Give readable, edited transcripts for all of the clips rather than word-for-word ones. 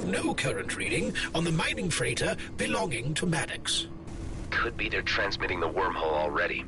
have no current reading on the mining freighter belonging to Maddox. Could be they're transmitting the wormhole already.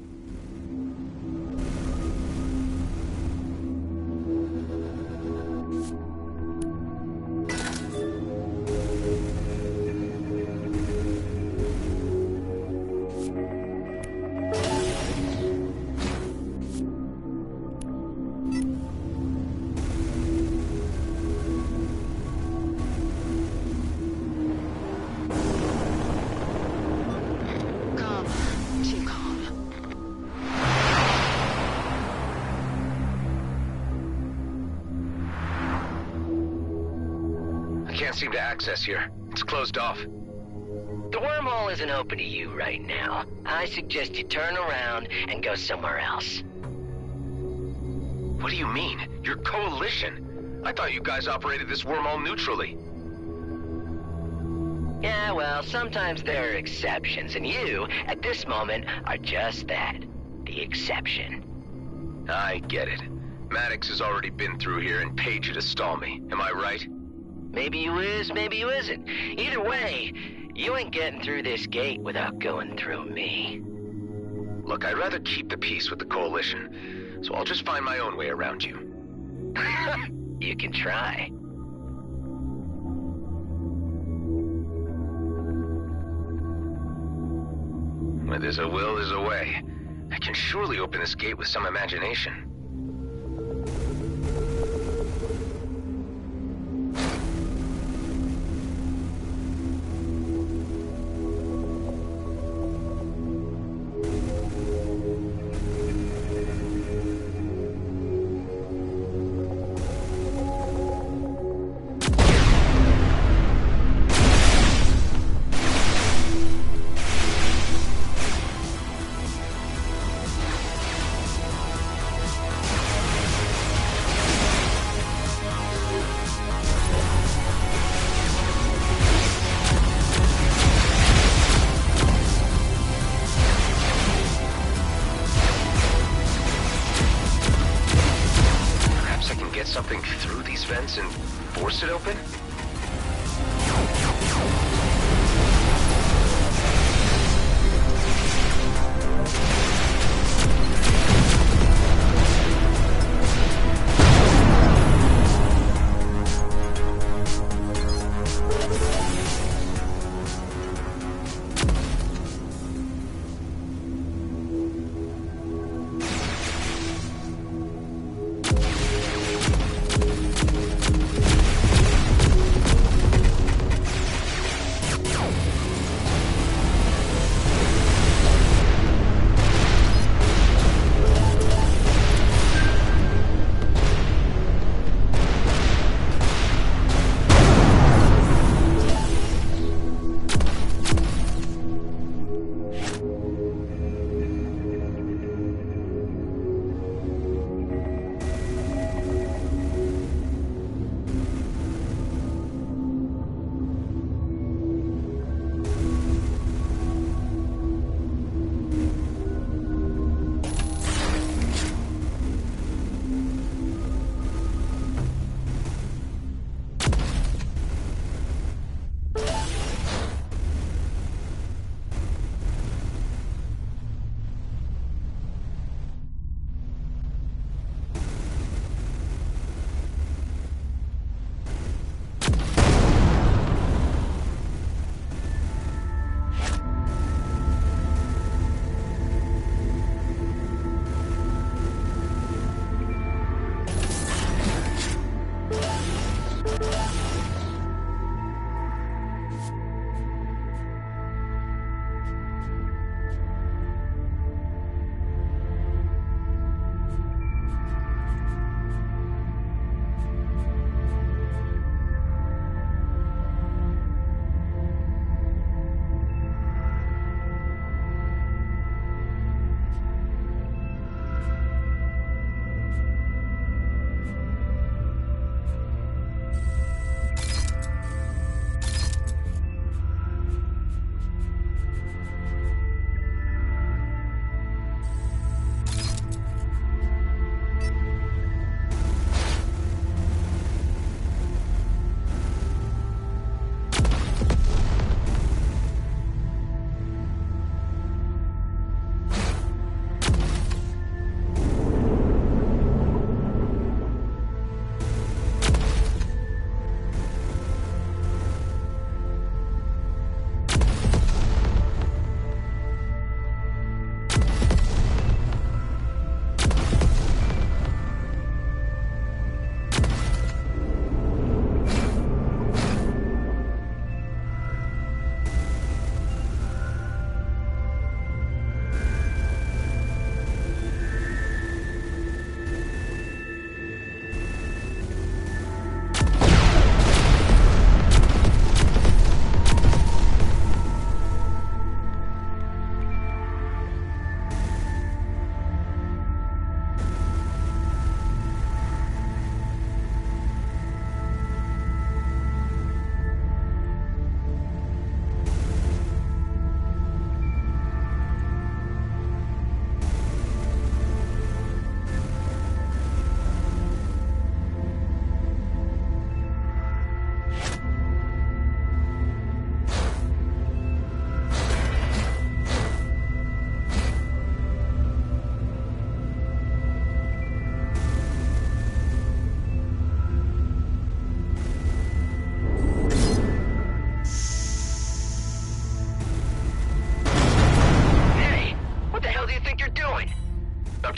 Can't seem to access here. It's closed off. The wormhole isn't open to you right now. I suggest you turn around and go somewhere else. What do you mean? Your coalition? I thought you guys operated this wormhole neutrally. Yeah, well, sometimes there are exceptions, and you, at this moment, are just that. The exception. I get it. Maddox has already been through here and paid you to stall me. Am I right? Maybe you is, maybe you isn't. Either way, you ain't getting through this gate without going through me. Look, I'd rather keep the peace with the coalition, so I'll just find my own way around you. You can try. Where there's a will, there's a way. I can surely open this gate with some imagination. Something through these vents and force it open?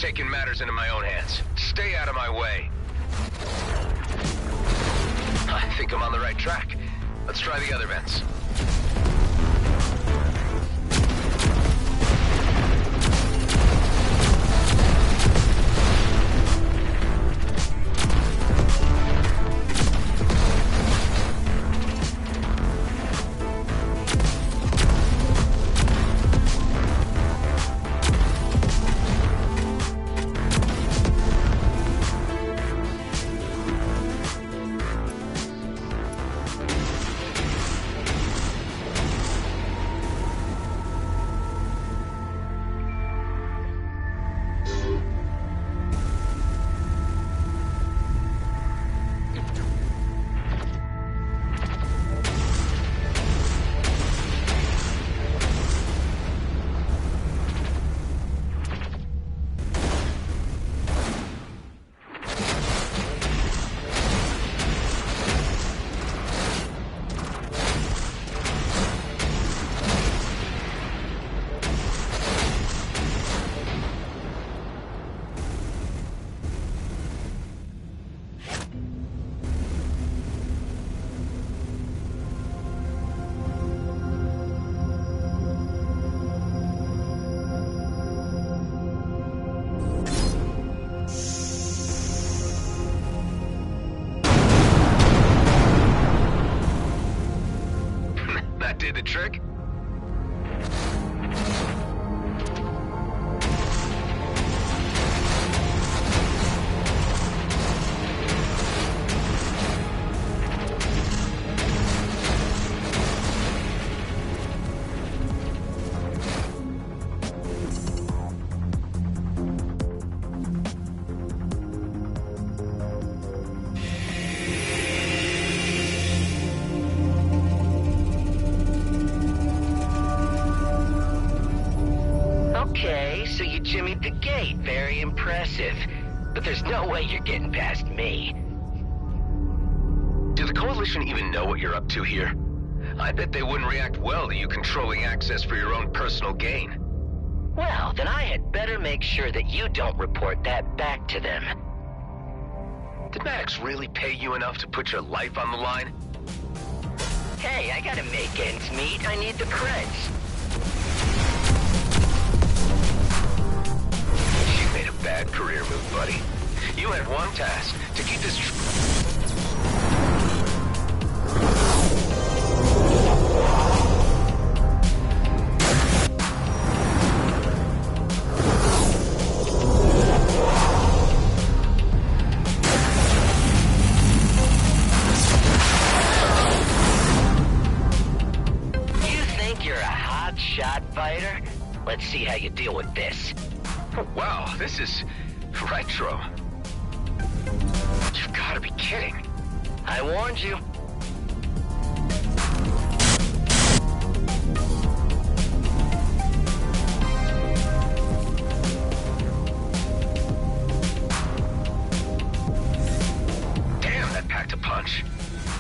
taking matters into my own hands. Stay out of my way. I think I'm on the right track. Let's try the other vents. Did the trick? Okay, so you jimmied the gate. Very impressive. But there's no way you're getting past me. Do the Coalition even know what you're up to here? I bet they wouldn't react well to you controlling access for your own personal gain. Well, then I had better make sure that you don't report that back to them. Did Maddox really pay you enough to put your life on the line? Hey, I gotta make ends meet. I need the creds. You made a bad career move, buddy. You had one task, to keep this... Fighter? Let's see how you deal with this. Wow, this is retro. You've got to be kidding. I warned you. Damn, that packed a punch.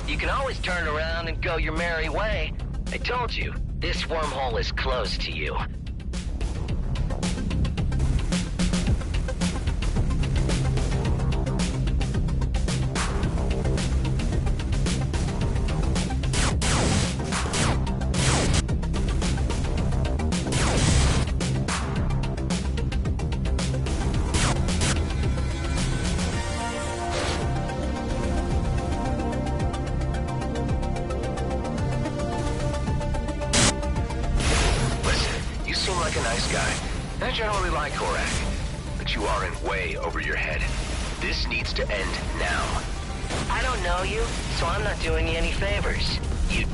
You can always turn around and go your merry way. I told you. This wormhole is closed to you. Like a nice guy. I generally like Korak, but you are in way over your head. This needs to end now. I don't know you, so I'm not doing you any favors. You...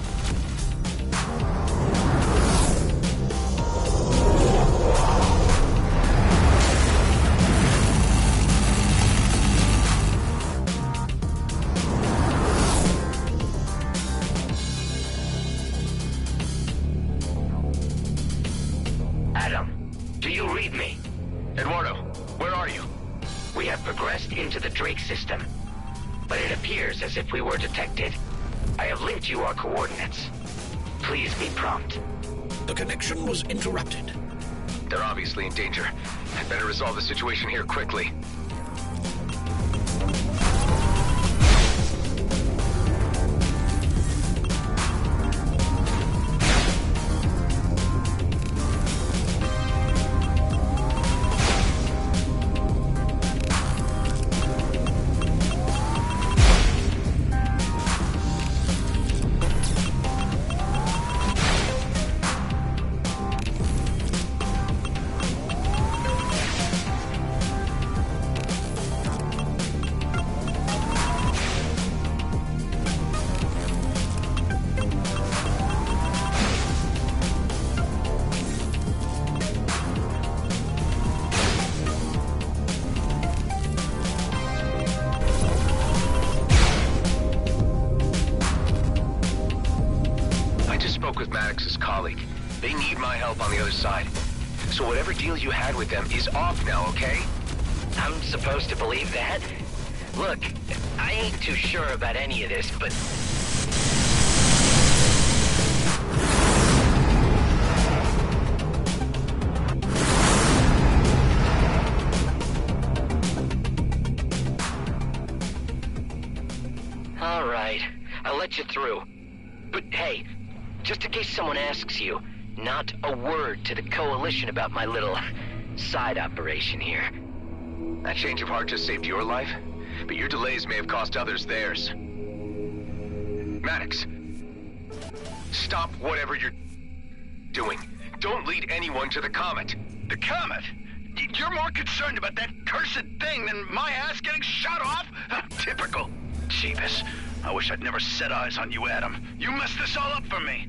system, but it appears as if we were detected. I have linked you our coordinates. Please be prompt. The connection was interrupted. They're obviously in danger. I'd better resolve the situation here quickly. They need my help on the other side. So whatever deal you had with them is off now, okay? I'm supposed to believe that? Look, I ain't too sure about any of this, but... All right, I'll let you through. But hey, just in case someone asks you, not a word to the Coalition about my little side operation here. That change of heart just saved your life, but your delays may have cost others theirs. Maddox, stop whatever you're doing. Don't lead anyone to the Comet. The Comet? You're more concerned about that cursed thing than my ass getting shot off? Typical. Jeebus. I wish I'd never set eyes on you, Adam. You messed this all up for me.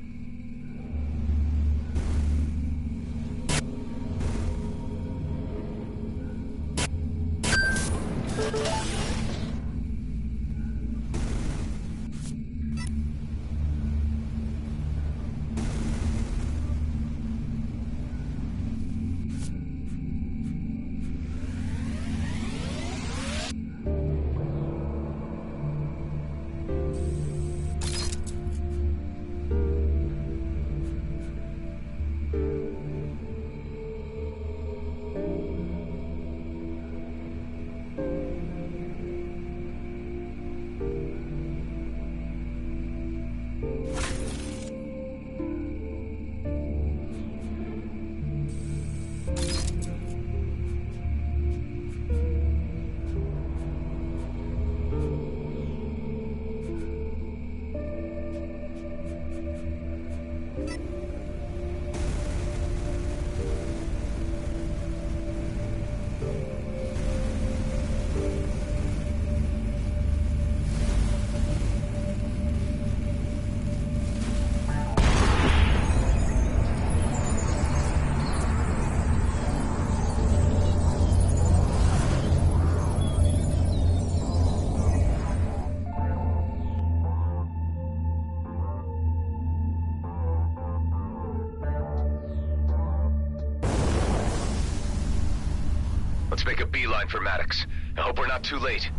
Let's make a beeline for Maddox. I hope we're not too late.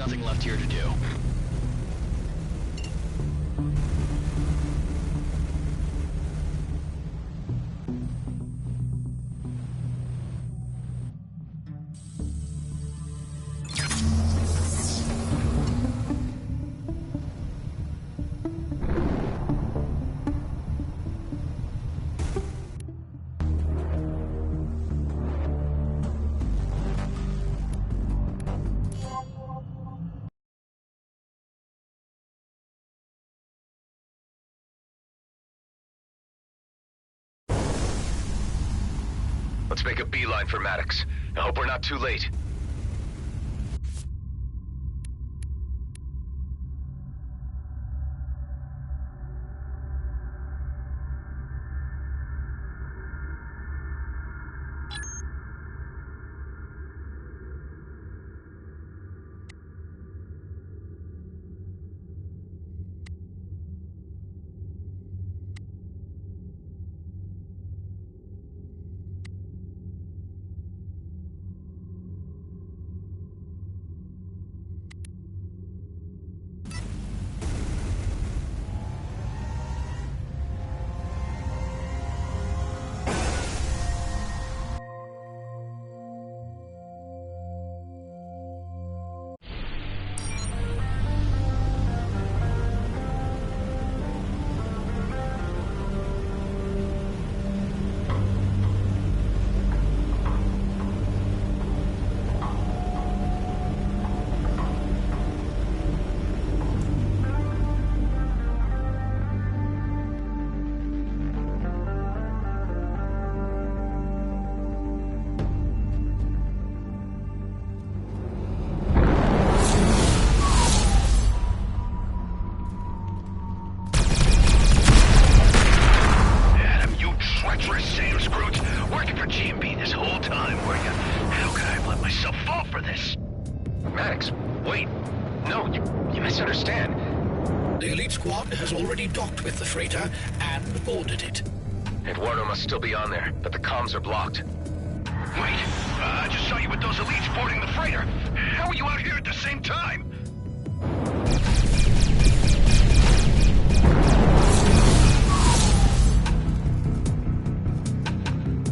nothing left here to do. Let's make a beeline for Maddox. I hope we're not too late. Maddox, wait. No, you misunderstand. The elite squad has already docked with the freighter and boarded it. Eduardo must still be on there, but the comms are blocked. Wait, I just saw you with those elites boarding the freighter. How are you out here at the same time?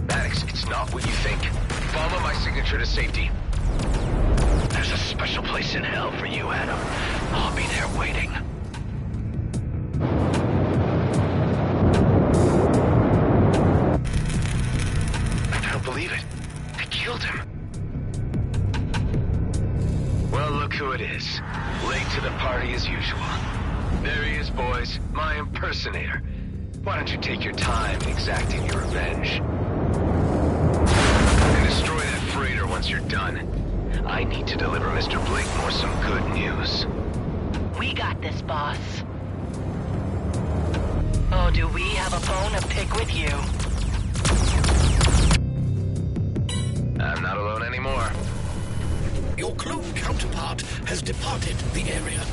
Maddox, it's not what you think. Follow my signature to safety. There's a special place in hell for you, Adam. I'll be there waiting. I don't believe it. They killed him. Well, look who it is. Late to the party as usual. There he is, boys. My impersonator. Why don't you take your time exacting your revenge? And destroy that freighter once you're done. I need to deliver Mr. Blakemore some good news. We got this, boss. Oh, do we have a bone to pick with you? I'm not alone anymore. Your clone counterpart has departed the area.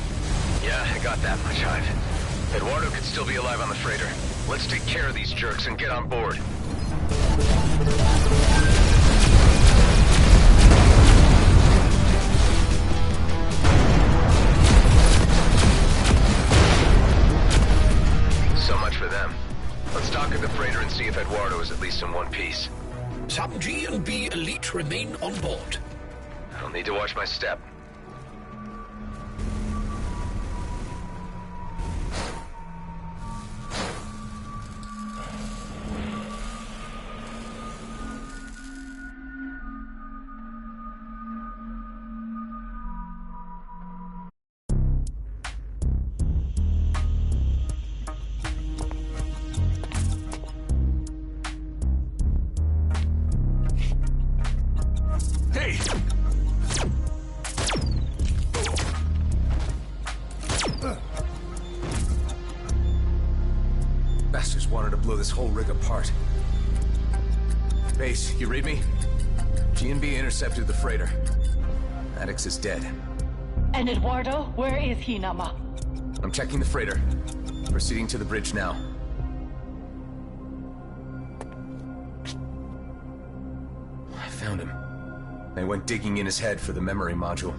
Yeah, I got that much, Hive. Eduardo could still be alive on the freighter. Let's take care of these jerks and get on board. So much for them. Let's dock at the freighter and see if Eduardo is at least in one piece. Some G and B elite remain on board. I'll need to watch my step. Hey! Bastards wanted to blow this whole rig apart. Base, you read me? G&B intercepted the freighter. Maddox is dead. And Eduardo, where is he, Nama? I'm checking the freighter. Proceeding to the bridge now. I found him. I went digging in his head for the memory module.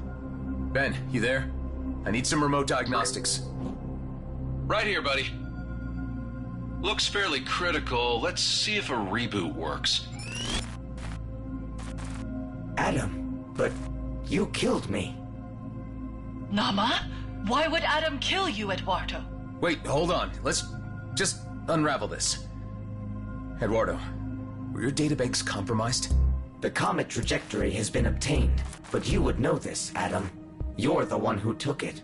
Ben, you there? I need some remote diagnostics. Right here, buddy. Looks fairly critical. Let's see if a reboot works. Adam, but you killed me. Nama? Why would Adam kill you, Eduardo? Wait, hold on. Let's just unravel this. Eduardo, were your databanks compromised? The comet trajectory has been obtained, but you would know this, Adam. You're the one who took it.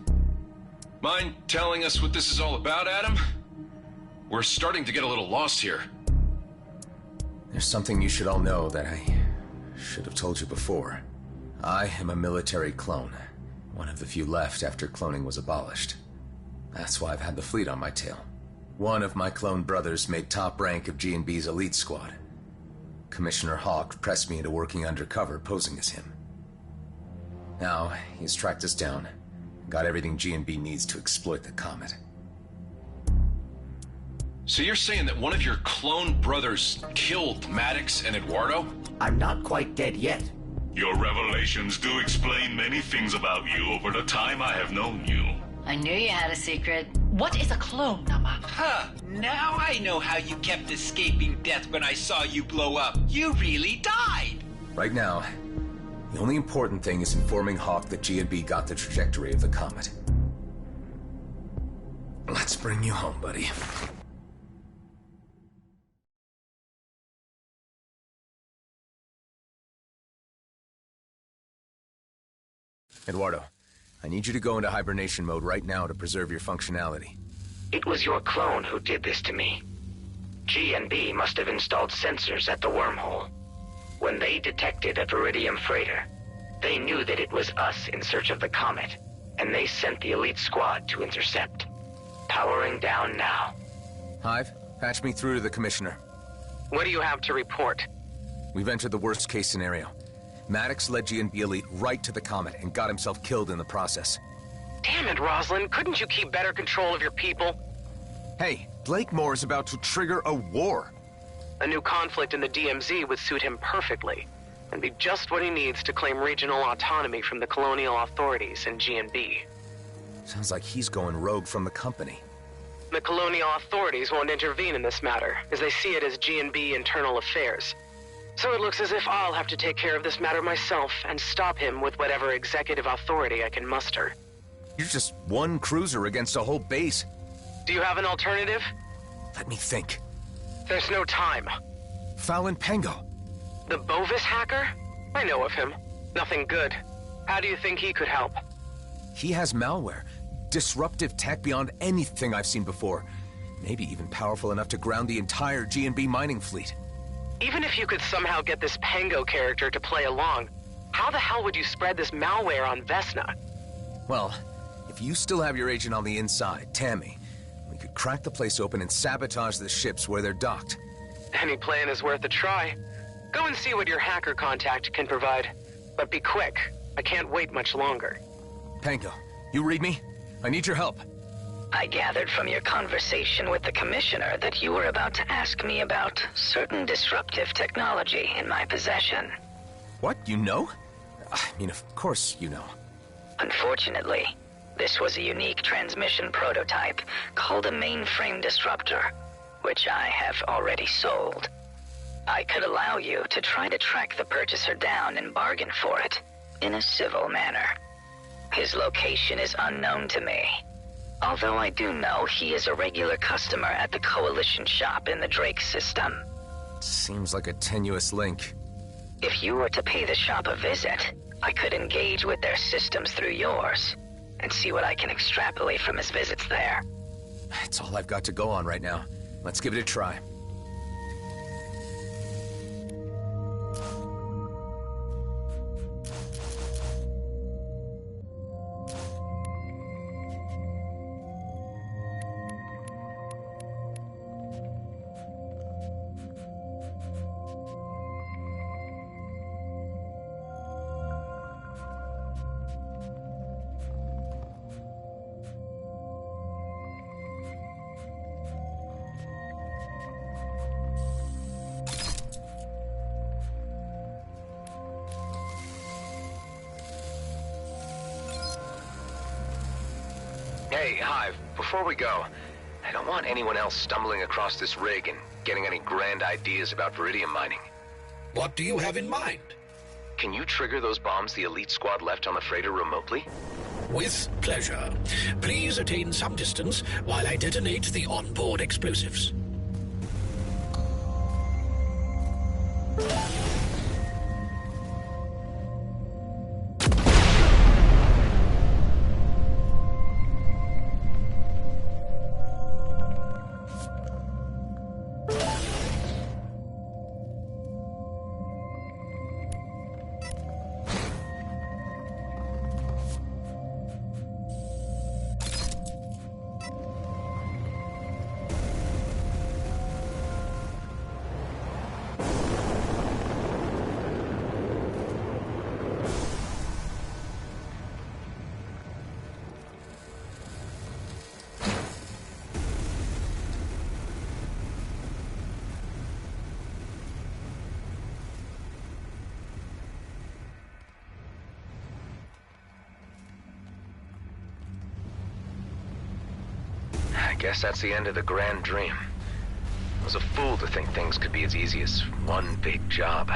Mind telling us what this is all about, Adam? We're starting to get a little lost here. There's something you should all know that I should have told you before. I am a military clone, one of the few left after cloning was abolished. That's why I've had the fleet on my tail. One of my clone brothers made top rank of G&B's elite squad. Commissioner Hawk pressed me into working undercover, posing as him. Now, he's tracked us down, and got everything G&B needs to exploit the comet. So you're saying that one of your clone brothers killed Maddox and Eduardo? I'm not quite dead yet. Your revelations do explain many things about you over the time I have known you. I knew you had a secret. What is a clone, Nama? Huh, now I know how you kept escaping death when I saw you blow up. You really died! Right now, the only important thing is informing Hawk that G&B got the trajectory of the comet. Let's bring you home, buddy. Eduardo, I need you to go into hibernation mode right now to preserve your functionality. It was your clone who did this to me. G&B must have installed sensors at the wormhole. When they detected a Viridium freighter, they knew that it was us in search of the comet, and they sent the elite squad to intercept. Powering down now. Hive, patch me through to the Commissioner. What do you have to report? We've entered the worst-case scenario. Maddox led G&B Elite right to the comet and got himself killed in the process. Damn it, Rosalind. Couldn't you keep better control of your people? Hey, Blakemore is about to trigger a war. A new conflict in the DMZ would suit him perfectly, and be just what he needs to claim regional autonomy from the colonial authorities and G&B. Sounds like he's going rogue from the company. The colonial authorities won't intervene in this matter, as they see it as G&B internal affairs. So it looks as if I'll have to take care of this matter myself and stop him with whatever executive authority I can muster. You're just one cruiser against a whole base. Do you have an alternative? Let me think. There's no time. Fallon Pango. The Bovis hacker? I know of him. Nothing good. How do you think he could help? He has malware. Disruptive tech beyond anything I've seen before. Maybe even powerful enough to ground the entire G&B mining fleet. Even if you could somehow get this Pango character to play along, how the hell would you spread this malware on Vesna? Well, if you still have your agent on the inside, Tammy, we could crack the place open and sabotage the ships where they're docked. Any plan is worth a try. Go and see what your hacker contact can provide. But be quick. I can't wait much longer. Pango, you read me? I need your help. I gathered from your conversation with the Commissioner that you were about to ask me about certain disruptive technology in my possession. What? You know? I mean, of course you know. Unfortunately, this was a unique transmission prototype called a mainframe disruptor, which I have already sold. I could allow you to try to track the purchaser down and bargain for it in a civil manner. His location is unknown to me, although I do know he is a regular customer at the Coalition shop in the Drake system. Seems like a tenuous link. If you were to pay the shop a visit, I could engage with their systems through yours and see what I can extrapolate from his visits there. It's all I've got to go on right now. Let's give it a try. Hey, Hive, before we go, I don't want anyone else stumbling across this rig and getting any grand ideas about Viridium mining. What do you have in mind? Can you trigger those bombs the elite squad left on the freighter remotely? With pleasure. Please attain some distance while I detonate the onboard explosives. I guess that's the end of the grand dream. I was a fool to think things could be as easy as one big job.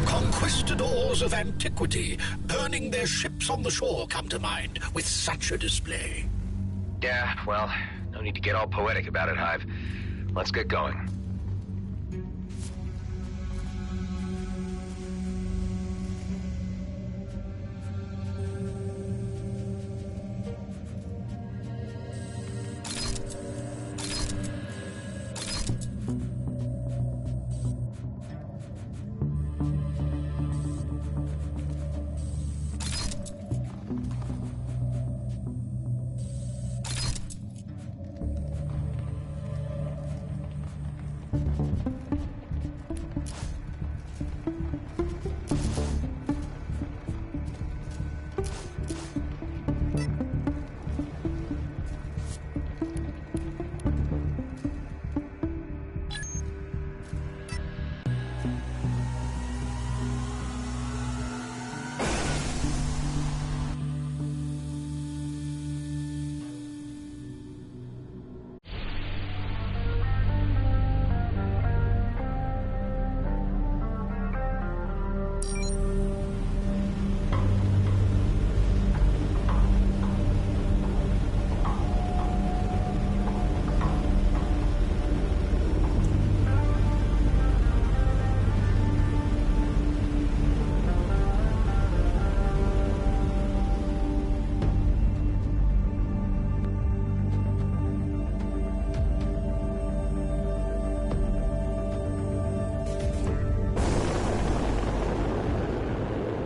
Conquistadors of antiquity, burning their ships on the shore come to mind with such a display. Yeah, well, no need to get all poetic about it, Hive. Let's get going.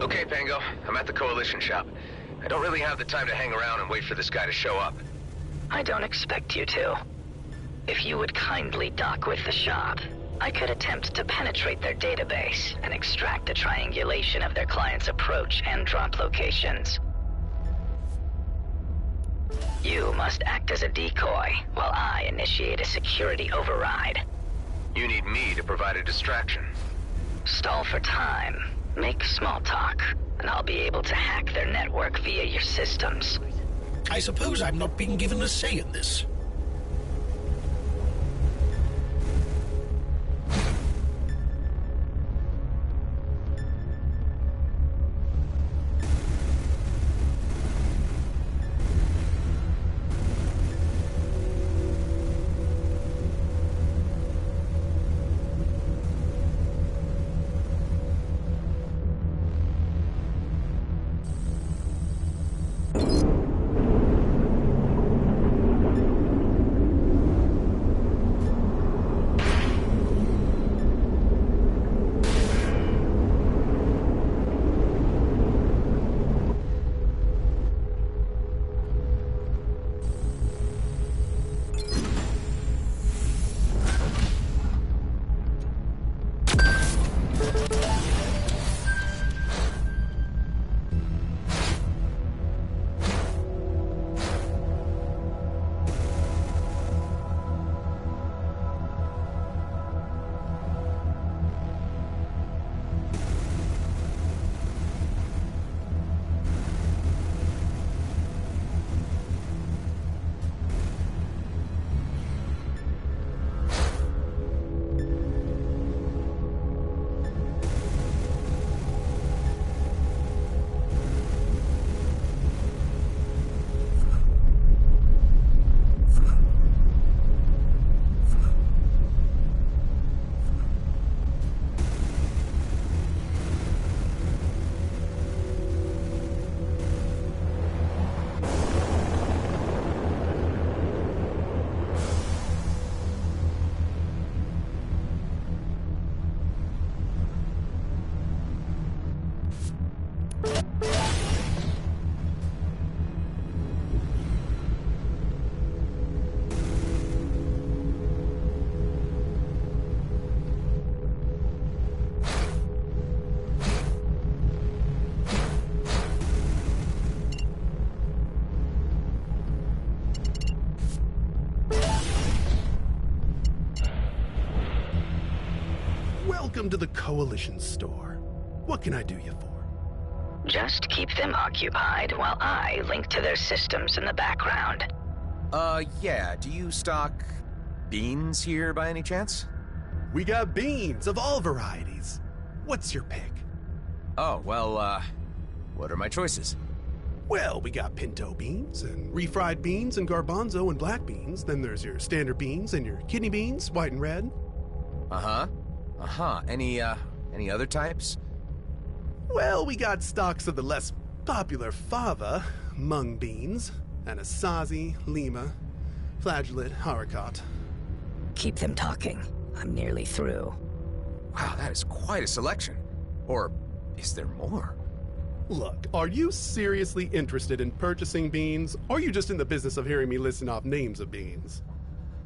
Okay, Pango. I'm at the Coalition shop. I don't really have the time to hang around and wait for this guy to show up. I don't expect you to. If you would kindly dock with the shop, I could attempt to penetrate their database and extract a triangulation of their client's approach and drop locations. You must act as a decoy while I initiate a security override. You need me to provide a distraction. Stall for time. Make small talk, and I'll be able to hack their network via your systems. I suppose I'm not being given a say in this. Welcome to the Coalition store. What can I do you for? Just keep them occupied while I link to their systems in the background. Yeah. Do you stock beans here by any chance? We got beans of all varieties. What's your pick? Oh, well, what are my choices? Well, we got pinto beans, and refried beans, and garbanzo and black beans. Then there's your standard beans and your kidney beans, white and red. Any other types? Well, we got stocks of the less popular fava, mung beans, anasazi, lima, flageolet, haricot. Keep them talking. I'm nearly through. Wow, that is quite a selection. Or is there more? Look, are you seriously interested in purchasing beans, or are you just in the business of hearing me listen off names of beans?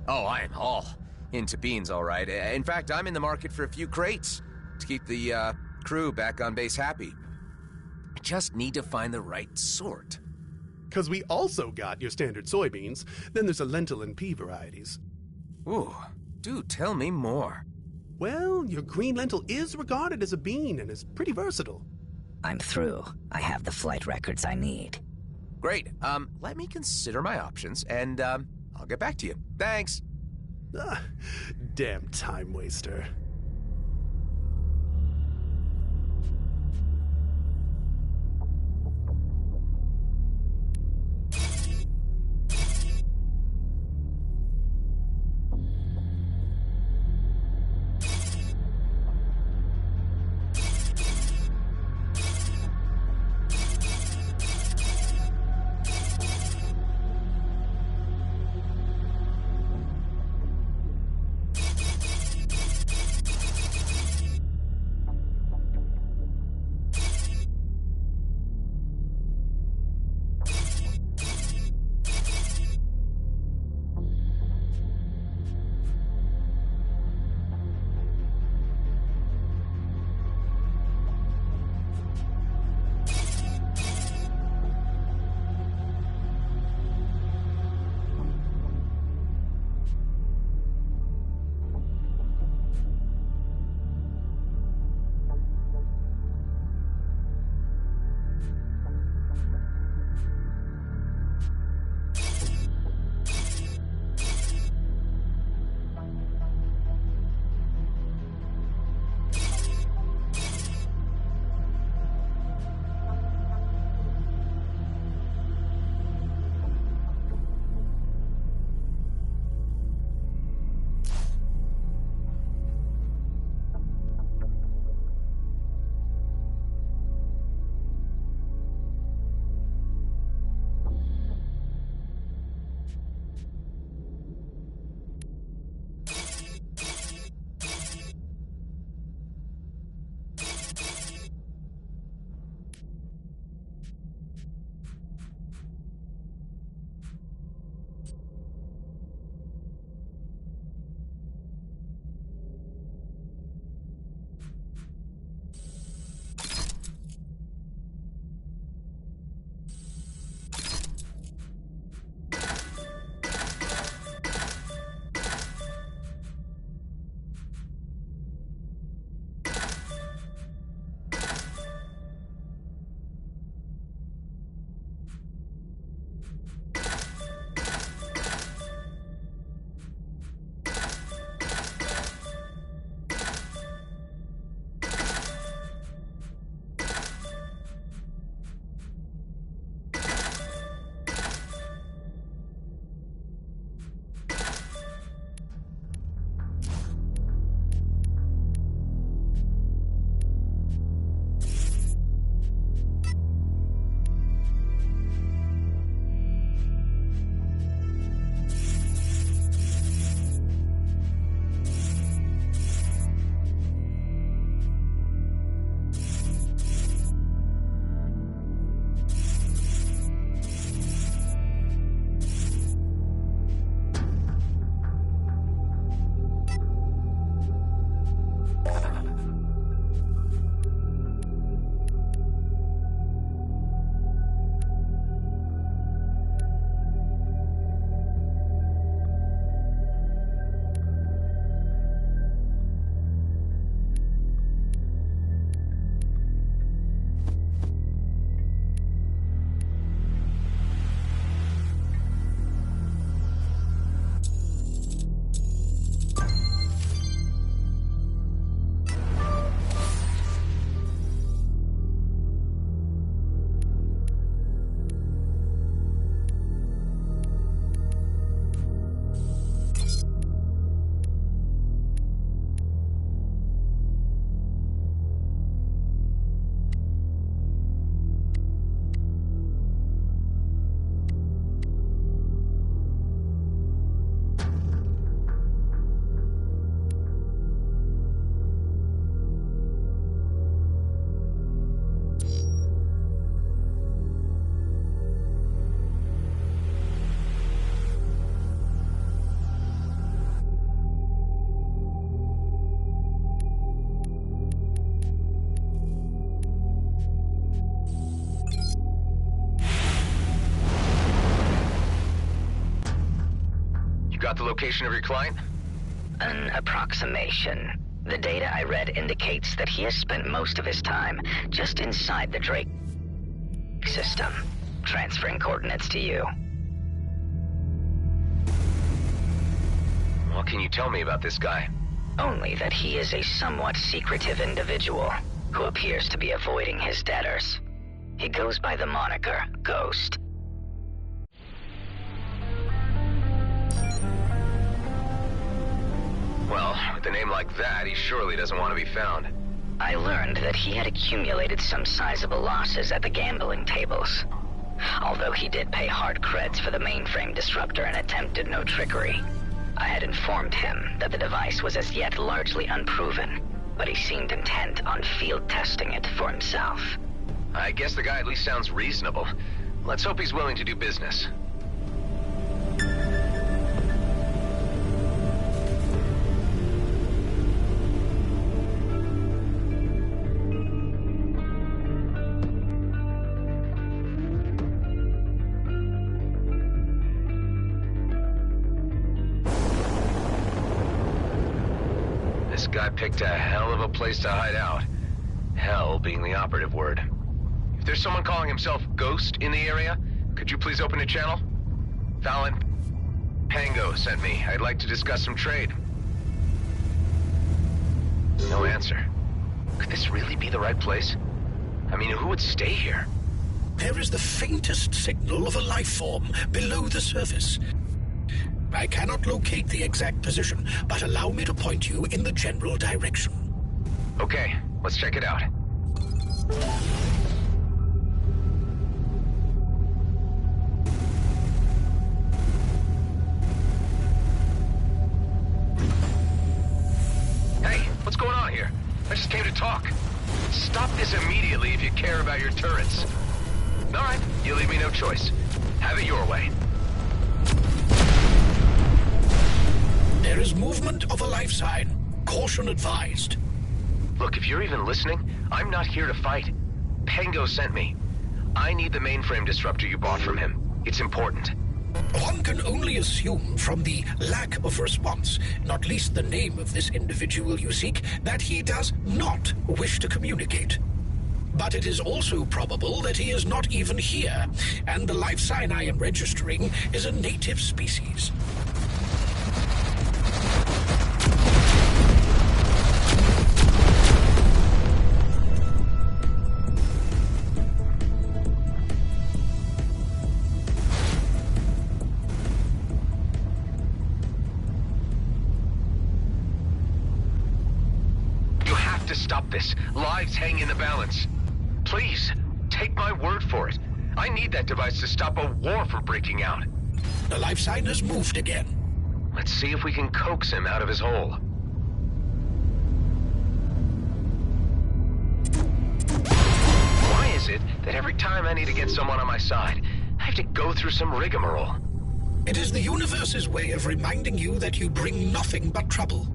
Oh, I am all into beans, all right. In fact, I'm in the market for a few crates to keep the crew back on base happy. I just need to find the right sort. Because we also got your standard soybeans, then there's a lentil and pea varieties. Ooh, do tell me more. Well, your green lentil is regarded as a bean and is pretty versatile. I'm through. I have the flight records I need. Great. Let me consider my options, and, I'll get back to you. Thanks. Damn time waster. got the location of your client? An approximation. The data I read indicates that he has spent most of his time just inside the Drake system, transferring coordinates to you. What can you tell me about this guy? Only that he is a somewhat secretive individual who appears to be avoiding his debtors. He goes by the moniker Ghost. Well, with a name like that, he surely doesn't want to be found. I learned that he had accumulated some sizable losses at the gambling tables. Although he did pay hard creds for the mainframe disruptor and attempted no trickery. I had informed him that the device was as yet largely unproven, but he seemed intent on field testing it for himself. I guess the guy at least sounds reasonable. Let's hope he's willing to do business. This guy picked a hell of a place to hide out. Hell being the operative word. If there's someone calling himself Ghost in the area, could you please open a channel? Fallon, Pango sent me. I'd like to discuss some trade. No answer. Could this really be the right place? I mean, who would stay here? There is the faintest signal of a life form below the surface. I cannot locate the exact position, but allow me to point you in the general direction. Okay, let's check it out. Hey, what's going on here? I just came to talk. Stop this immediately if you care about your turrets. All right, you leave me no choice. Have it your way. There is movement of a life sign. Caution advised. Look, if you're even listening, I'm not here to fight. Pango sent me. I need the mainframe disruptor you bought from him. It's important. One can only assume from the lack of response, not least the name of this individual you seek, that he does not wish to communicate. But it is also probable that he is not even here, and the life sign I am registering is a native species. Stop this. Lives hang in the balance. Please, take my word for it. I need that device to stop a war from breaking out. The life sign has moved again. Let's see if we can coax him out of his hole. Why is it that every time I need to get someone on my side, I have to go through some rigmarole? It is the universe's way of reminding you that you bring nothing but trouble.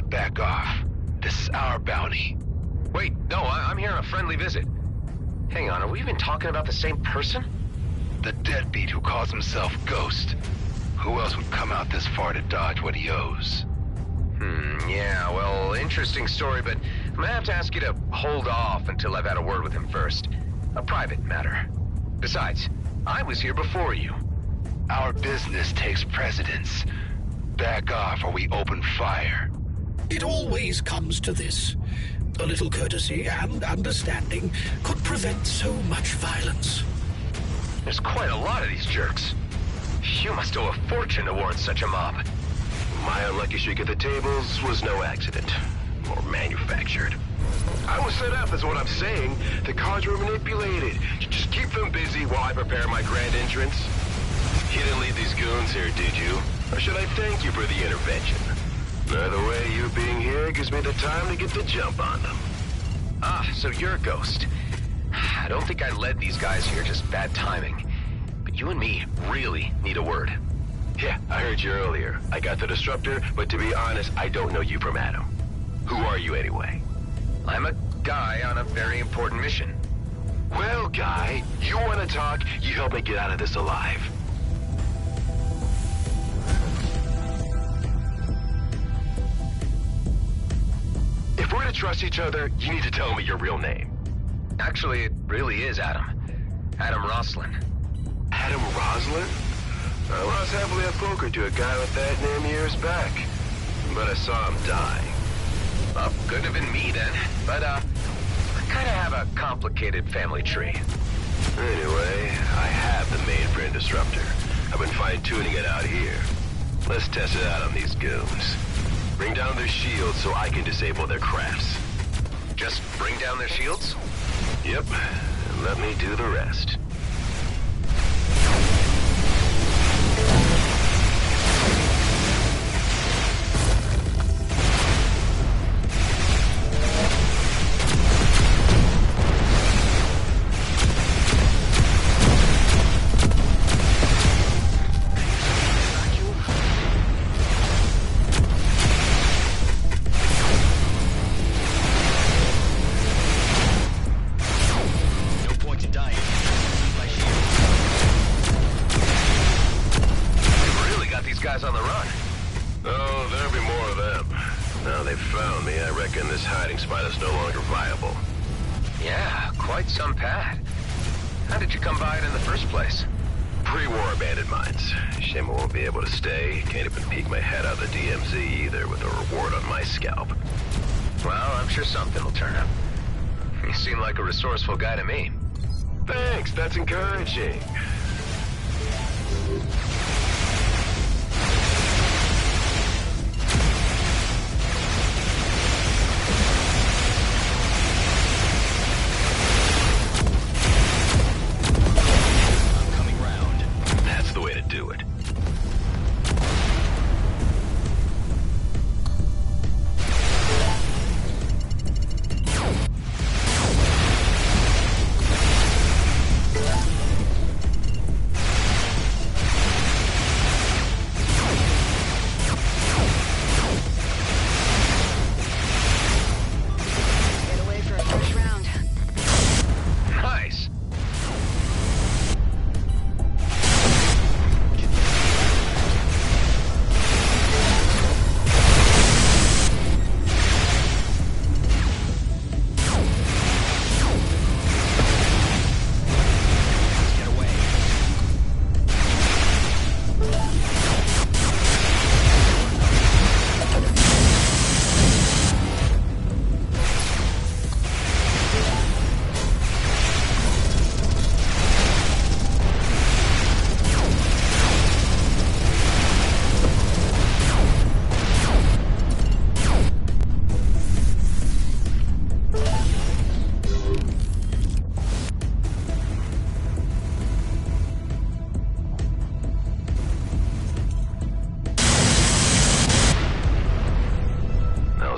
Back off. This is our bounty. Wait, no, I'm here on a friendly visit. Hang on, are we even talking about the same person? The deadbeat who calls himself Ghost. Who else would come out this far to dodge what he owes? Yeah, well, interesting story, but I'm gonna have to ask you to hold off until I've had a word with him first. A private matter. Besides, I was here before you. Our business takes precedence. Back off or we open fire. It always comes to this. A little courtesy and understanding could prevent so much violence. There's quite a lot of these jerks. You must owe a fortune to warrant such a mob. My unlucky streak at the tables was no accident. Or manufactured. I was set up, is what I'm saying. The cards were manipulated. Just keep them busy while I prepare my grand entrance. You didn't lead these goons here, did you? Or should I thank you for the intervention? Either way, you being here gives me the time to get the jump on them. Ah, so you're a Ghost. I don't think I led these guys here, just bad timing. But you and me really need a word. Yeah, I heard you earlier. I got the disruptor, but to be honest, I don't know you from Adam. Who are you anyway? I'm a guy on a very important mission. Well, guy, you want to talk, you help me get out of this alive. If we're to trust each other, you need to tell me your real name. Actually, it really is Adam. Adam Roslin. Adam Roslin? I lost happily at poker to a guy with that name years back. But I saw him die. Well, couldn't have been me then. But, I kind of have a complicated family tree. Anyway, I have the mainframe disruptor. I've been fine-tuning it out here. Let's test it out on these goons. Bring down their shields so I can disable their crafts. Just bring down their shields? Yep, and let me do the rest. On the run. Oh, there'll be more of them. Now they've found me, I reckon this hiding spot is no longer viable. Yeah, quite some pad. How did you come by it in the first place? Pre-war abandoned mines. Shame I won't be able to stay. Can't even peek my head out of the DMZ either with a reward on my scalp. Well, I'm sure something will turn up. You seem like a resourceful guy to me. Thanks, that's encouraging. Do it. Get away for a first round. Nice.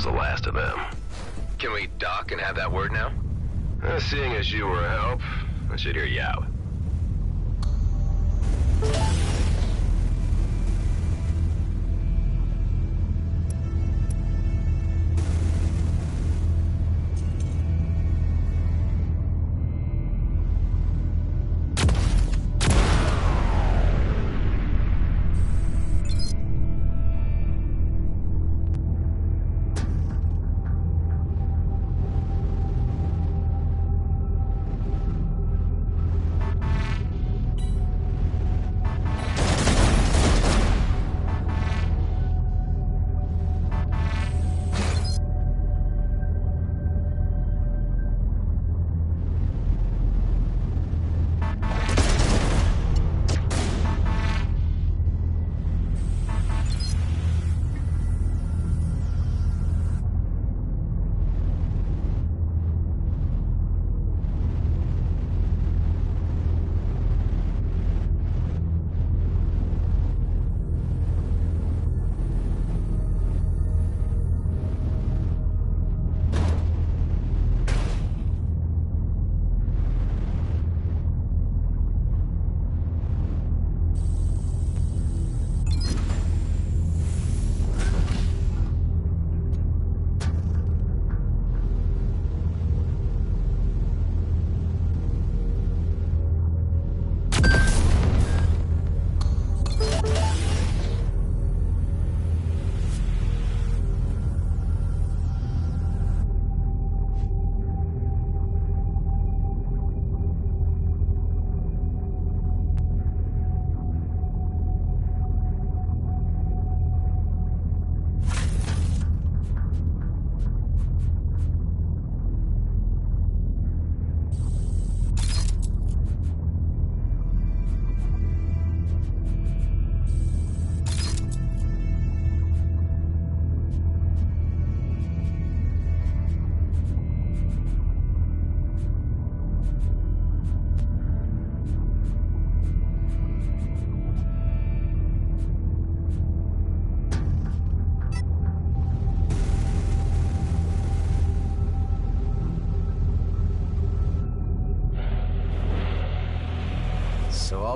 The last of them. Can we dock and have that word now? Seeing as you were a help, I should hear you out.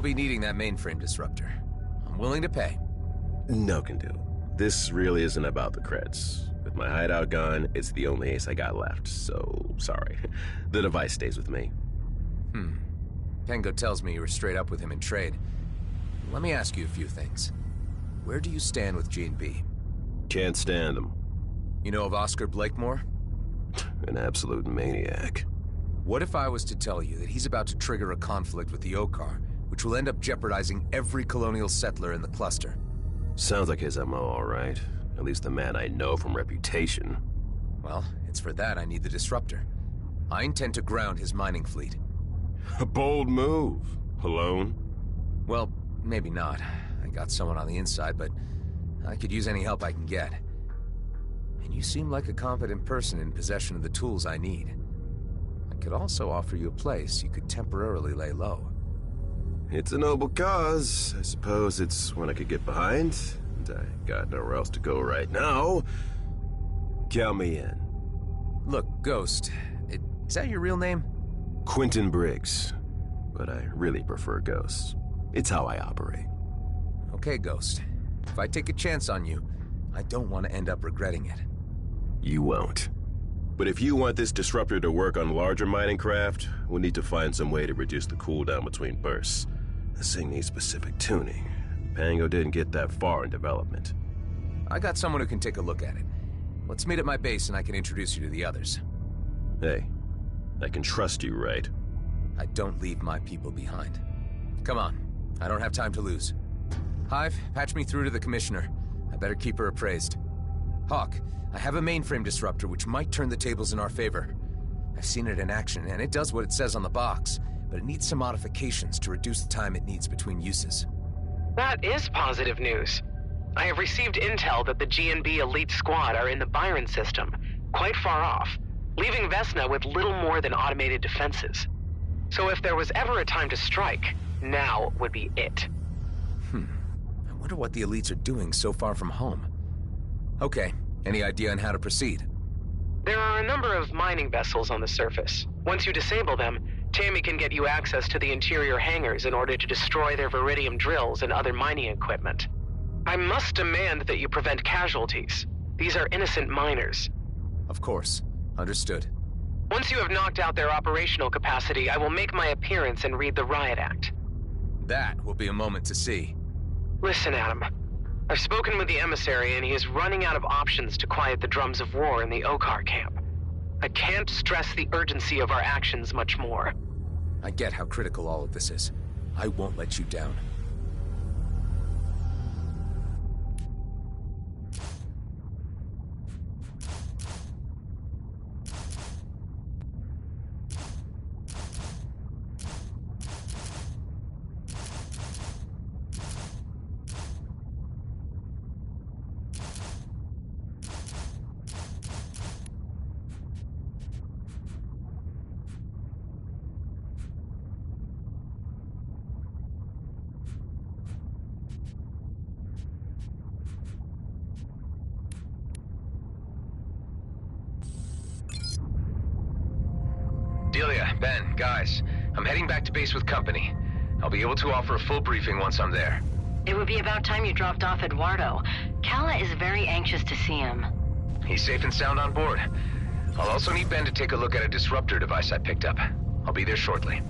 be needing that mainframe disruptor. I'm willing to pay. No can do. This really isn't about the creds. With my hideout gone, it's the only ace I got left, so sorry. The device stays with me. Pengo tells me you were straight up with him in trade. Let me ask you a few things. Where do you stand with G&B? Can't stand him. You know of Oscar Blakemore? An absolute maniac. What if I was to tell you that he's about to trigger a conflict with the Okar, which will end up jeopardizing every colonial settler in the cluster? Sounds like his MO, all right. At least the man I know from reputation. Well, it's for that I need the disruptor. I intend to ground his mining fleet. A bold move. Alone? Well, maybe not. I got someone on the inside, but I could use any help I can get. And you seem like a competent person in possession of the tools I need. I could also offer you a place you could temporarily lay low. It's a noble cause. I suppose it's one I could get behind. And I got nowhere else to go right now. Count me in. Look, Ghost, is that your real name? Quentin Briggs. But I really prefer Ghost. It's how I operate. Okay, Ghost. If I take a chance on you, I don't want to end up regretting it. You won't. But if you want this disruptor to work on larger mining craft, we'll need to find some way to reduce the cooldown between bursts. This thing needs specific tuning. Pengo didn't get that far in development. I got someone who can take a look at it. Let's meet at my base and I can introduce you to the others. Hey, I can trust you, right? I don't leave my people behind. Come on, I don't have time to lose. Hive, patch me through to the Commissioner. I better keep her appraised. Hawk, I have a mainframe disruptor which might turn the tables in our favor. I've seen it in action, and it does what it says on the box, but it needs some modifications to reduce the time it needs between uses. That is positive news. I have received intel that the G&B elite squad are in the Byron system, quite far off, leaving Vesna with little more than automated defenses. So if there was ever a time to strike, now would be it. I wonder what the elites are doing so far from home. Okay, any idea on how to proceed? There are a number of mining vessels on the surface. Once you disable them, Tammy can get you access to the interior hangars in order to destroy their Viridium drills and other mining equipment. I must demand that you prevent casualties. These are innocent miners. Of course. Understood. Once you have knocked out their operational capacity, I will make my appearance and read the Riot Act. That will be a moment to see. Listen, Adam. I've spoken with the emissary and he is running out of options to quiet the drums of war in the Okar camp. I can't stress the urgency of our actions much more. I get how critical all of this is. I won't let you down. Delia, Ben, guys, I'm heading back to base with company. I'll be able to offer a full briefing once I'm there. It would be about time you dropped off Eduardo. Kala is very anxious to see him. He's safe and sound on board. I'll also need Ben to take a look at a disruptor device I picked up. I'll be there shortly.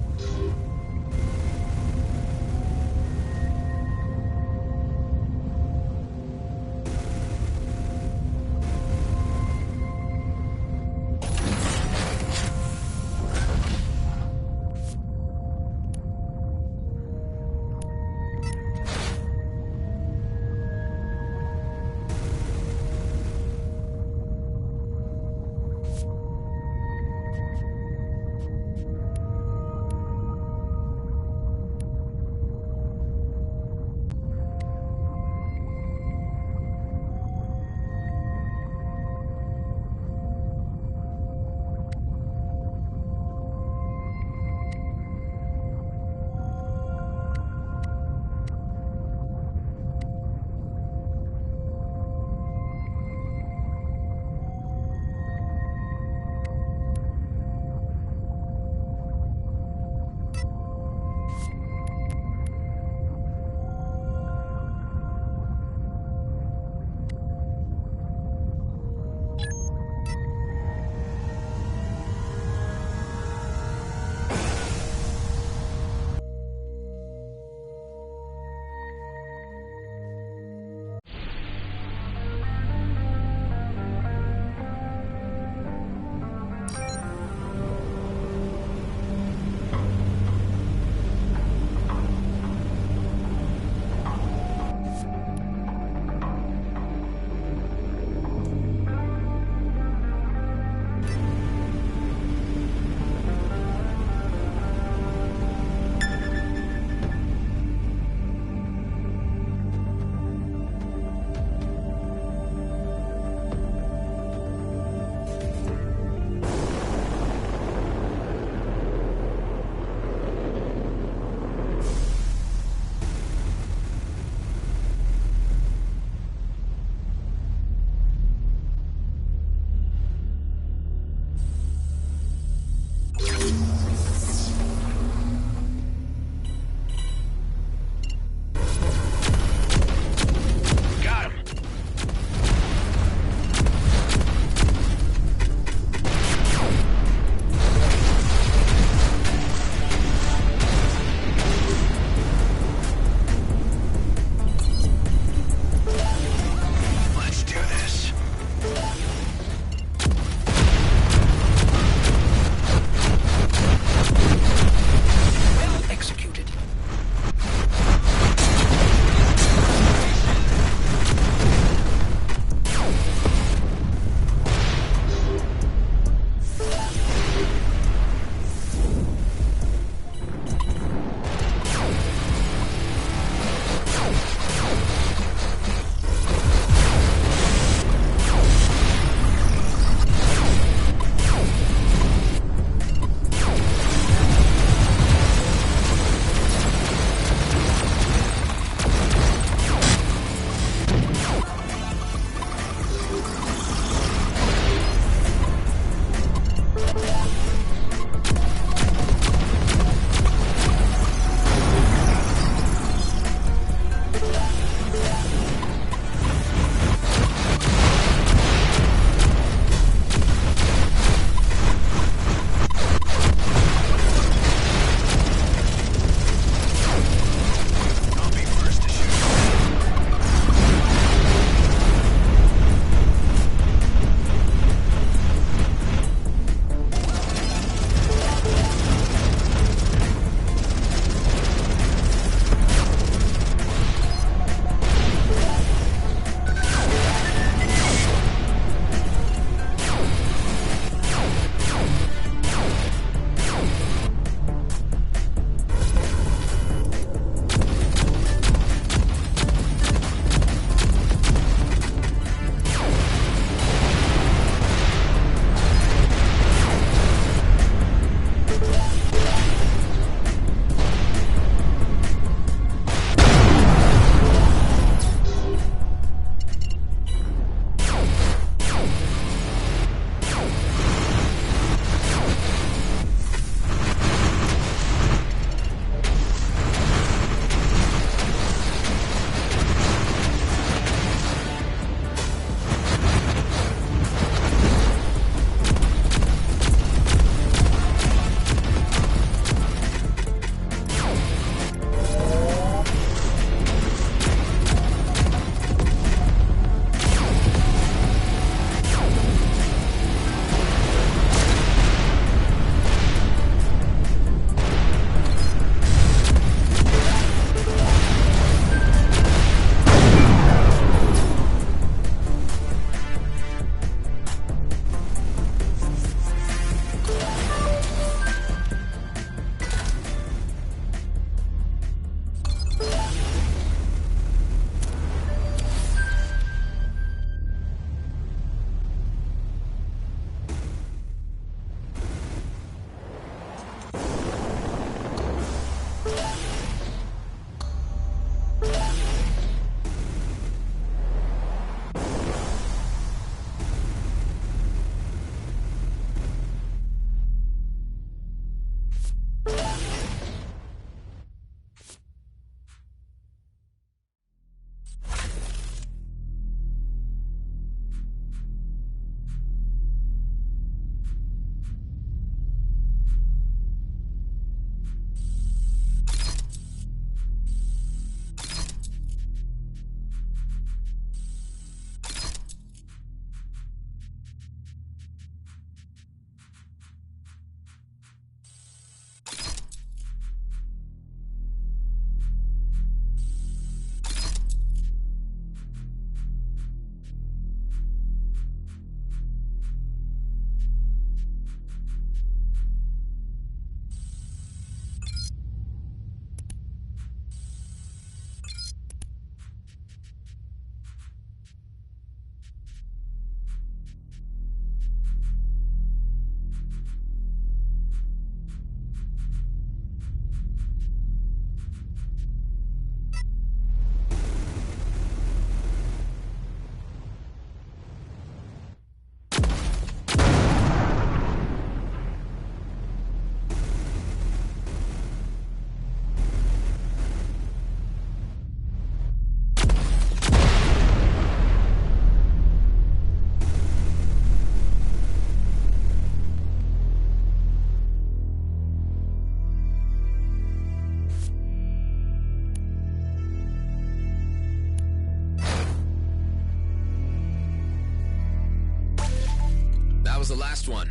That was the last one.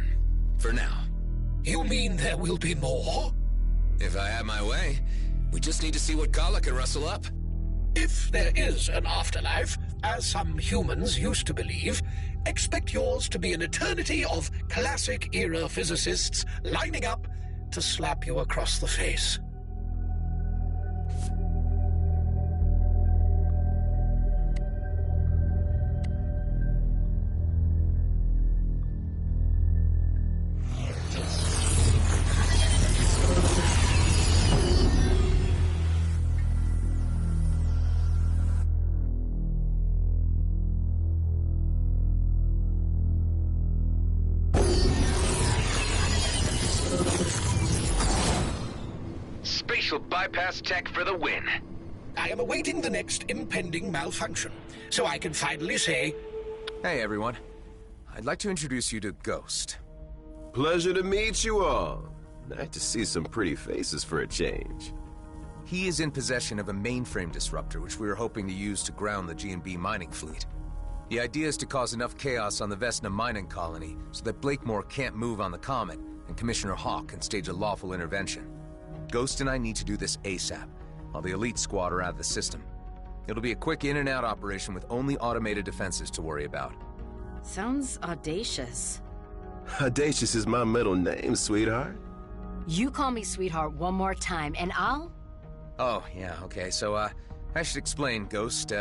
For now. You mean there will be more? If I have my way, we just need to see what Kala can rustle up. If there is an afterlife, as some humans used to believe, expect yours to be an eternity of classic-era physicists lining up to slap you across the face. Bypass tech for the win. I am awaiting the next impending malfunction, so I can finally say... Hey, everyone. I'd like to introduce you to Ghost. Pleasure to meet you all. Nice to see some pretty faces for a change. He is in possession of a mainframe disruptor, which we were hoping to use to ground the G&B mining fleet. The idea is to cause enough chaos on the Vesna mining colony so that Blakemore can't move on the Comet, and Commissioner Hawk can stage a lawful intervention. Ghost and I need to do this ASAP, while the elite squad are out of the system. It'll be a quick in and out operation with only automated defenses to worry about. Sounds audacious. Audacious is my middle name, sweetheart. You call me sweetheart one more time, and I'll... Oh, yeah, okay, so, I should explain, Ghost.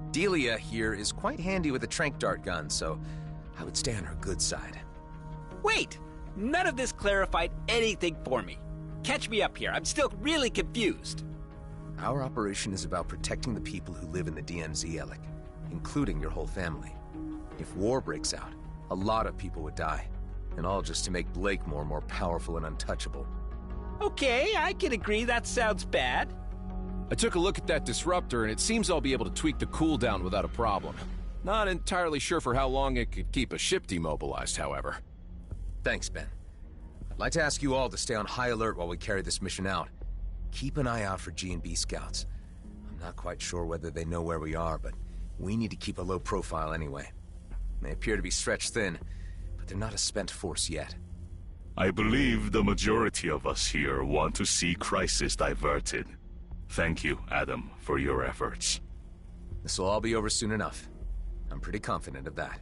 Delia here is quite handy with a tranq dart gun, so I would stay on her good side. Wait! None of this clarified anything for me. Catch me up here. I'm still really confused. Our operation is about protecting the people who live in the DMZ, Alec, including your whole family. If war breaks out, a lot of people would die, and all just to make Blakemore more powerful and untouchable. Okay, I can agree that sounds bad. I took a look at that disruptor, and it seems I'll be able to tweak the cooldown without a problem. Not entirely sure for how long it could keep a ship demobilized, however. Thanks, Ben. I'd like to ask you all to stay on high alert while we carry this mission out. Keep an eye out for G&B scouts. I'm not quite sure whether they know where we are, but we need to keep a low profile anyway. They appear to be stretched thin, but they're not a spent force yet. I believe the majority of us here want to see crisis diverted. Thank you, Adam, for your efforts. This will all be over soon enough. I'm pretty confident of that.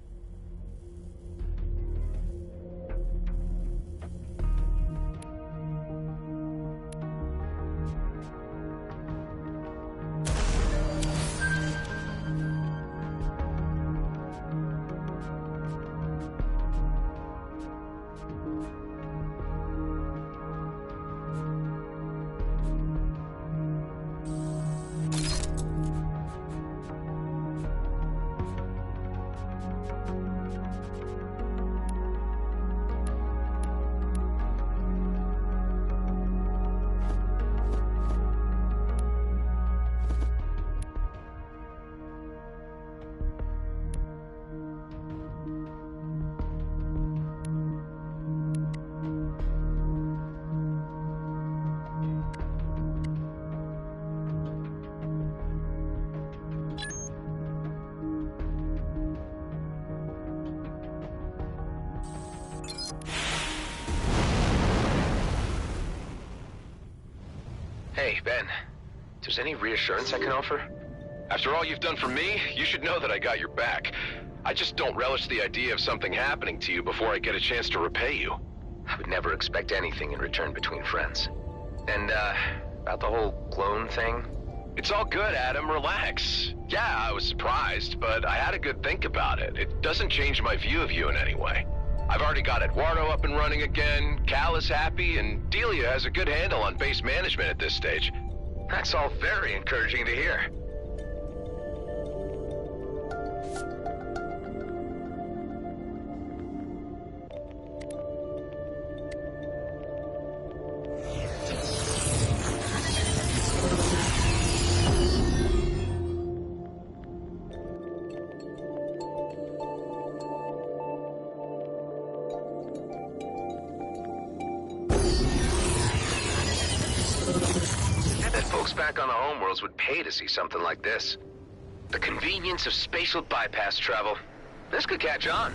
Hey, Ben. If there's any reassurance I can offer? After all you've done for me, you should know that I got your back. I just don't relish the idea of something happening to you before I get a chance to repay you. I would never expect anything in return between friends. And, about the whole clone thing? It's all good, Adam. Relax. Yeah, I was surprised, but I had a good think about it. It doesn't change my view of you in any way. I've already got Eduardo up and running again, Cal is happy, and Delia has a good handle on base management at this stage. That's all very encouraging to hear. Back on the homeworlds would pay to see something like this. The convenience of spatial bypass travel. This could catch on.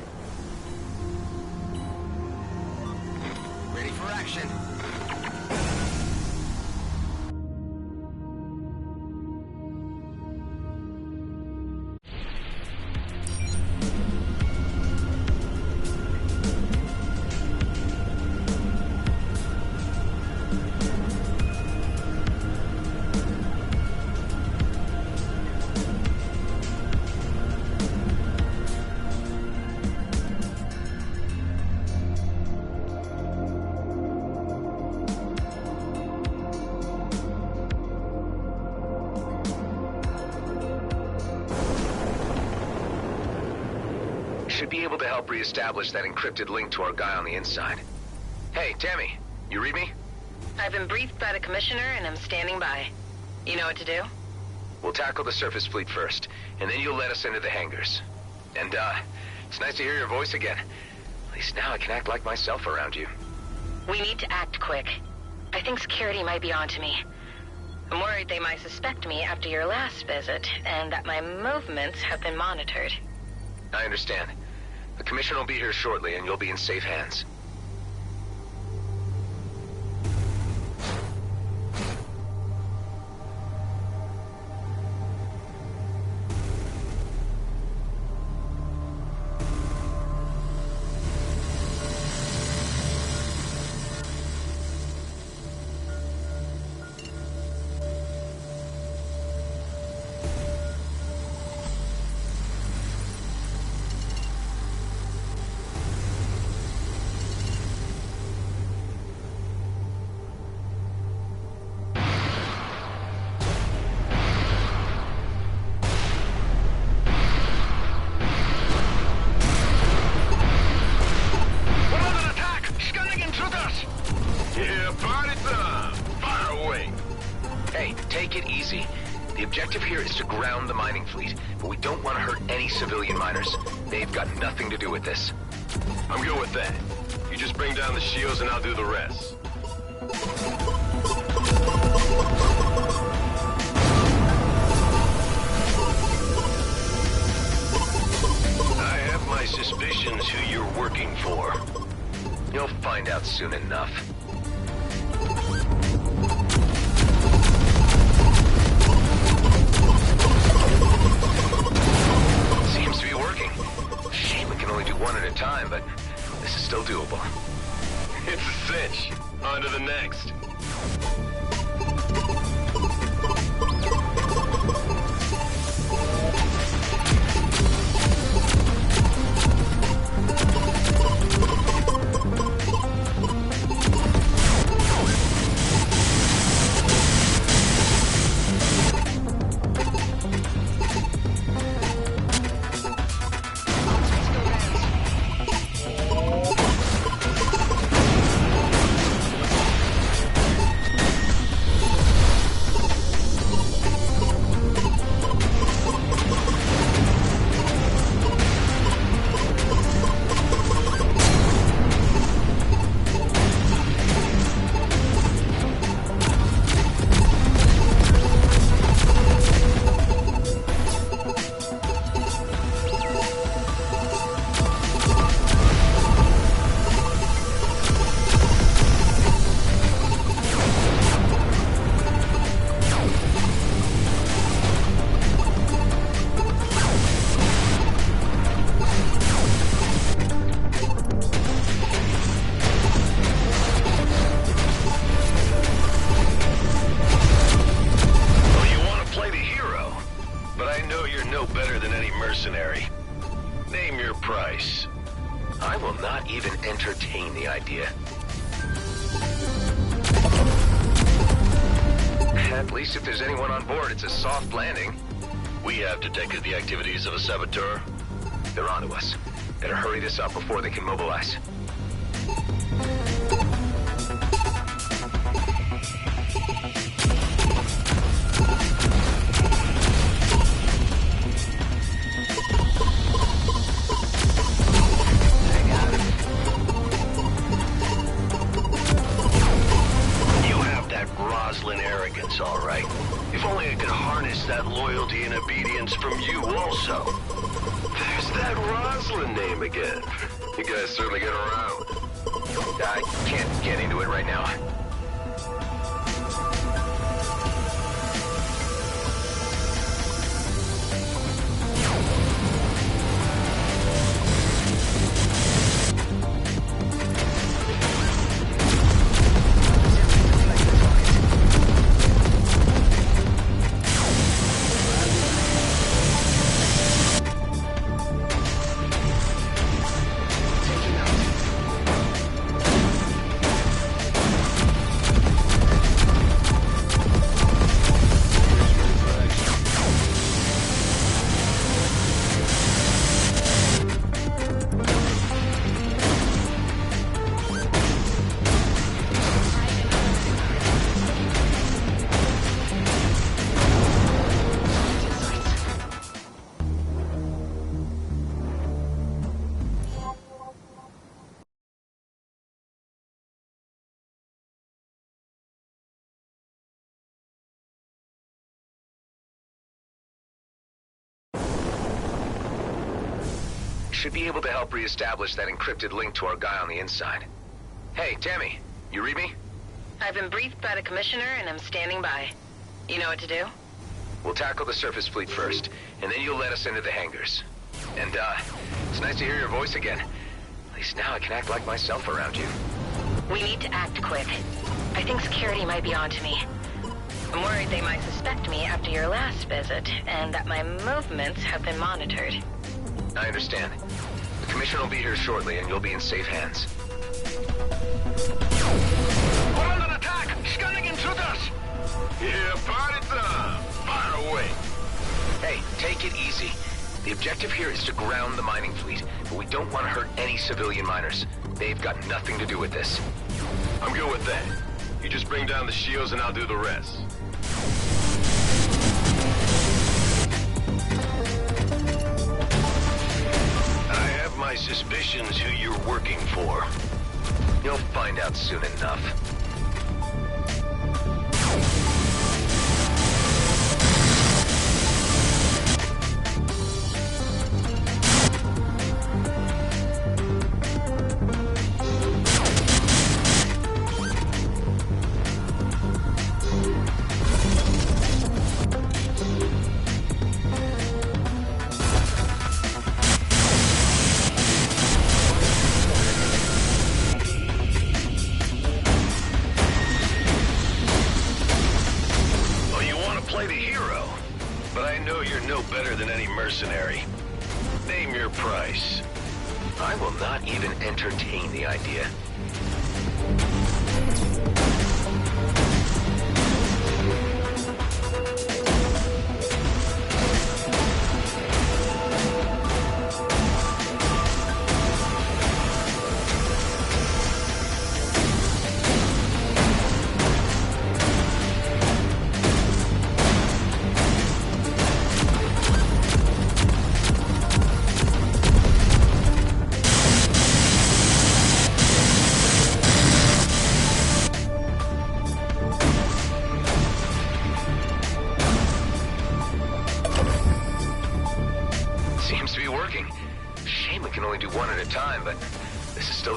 Ready for action. Should be able to help reestablish that encrypted link to our guy on the inside. Hey, Tammy, you read me? I've been briefed by the Commissioner and I'm standing by. You know what to do? We'll tackle the surface fleet first, and then you'll let us into the hangars. And, it's nice to hear your voice again. At least now I can act like myself around you. We need to act quick. I think security might be onto me. I'm worried they might suspect me after your last visit, and that my movements have been monitored. I understand. The Commissioner will be here shortly, and you'll be in safe hands. The objective here is to ground the mining fleet, but we don't want to hurt any civilian miners. They've got nothing to do with this. I'm good with that. You just bring down the shields and I'll do the rest. I have my suspicions who you're working for. You'll find out soon enough. Seems to be working. Shame we can only do one at a time, but this is still doable. It's a cinch. On to the next. Name your price. I will not even entertain the idea. At least if there's anyone on board, it's a soft landing. We have detected the activities of a saboteur. They're onto us. Better hurry this up before they can mobilize. Arrogance, all right. If only I could harness that loyalty and obedience from you also. There's that Roslyn name again. You guys certainly get around. I can't get into it right now. Should be able to help reestablish that encrypted link to our guy on the inside. Hey, Tammy, you read me? I've been briefed by the Commissioner and I'm standing by. You know what to do? We'll tackle the surface fleet first, and then you'll let us into the hangars. And, it's nice to hear your voice again. At least now I can act like myself around you. We need to act quick. I think security might be onto me. I'm worried they might suspect me after your last visit, and that my movements have been monitored. I understand. The Commissioner will be here shortly, and you'll be in safe hands. We're under attack! Scanning intruders! Yeah, party time! Fire away! Hey, take it easy. The objective here is to ground the mining fleet, but we don't want to hurt any civilian miners. They've got nothing to do with this. I'm good with that. You just bring down the shields and I'll do the rest. I have my suspicions who you're working for. You'll find out soon enough. Mercenary. Name your price. I will not even entertain the idea.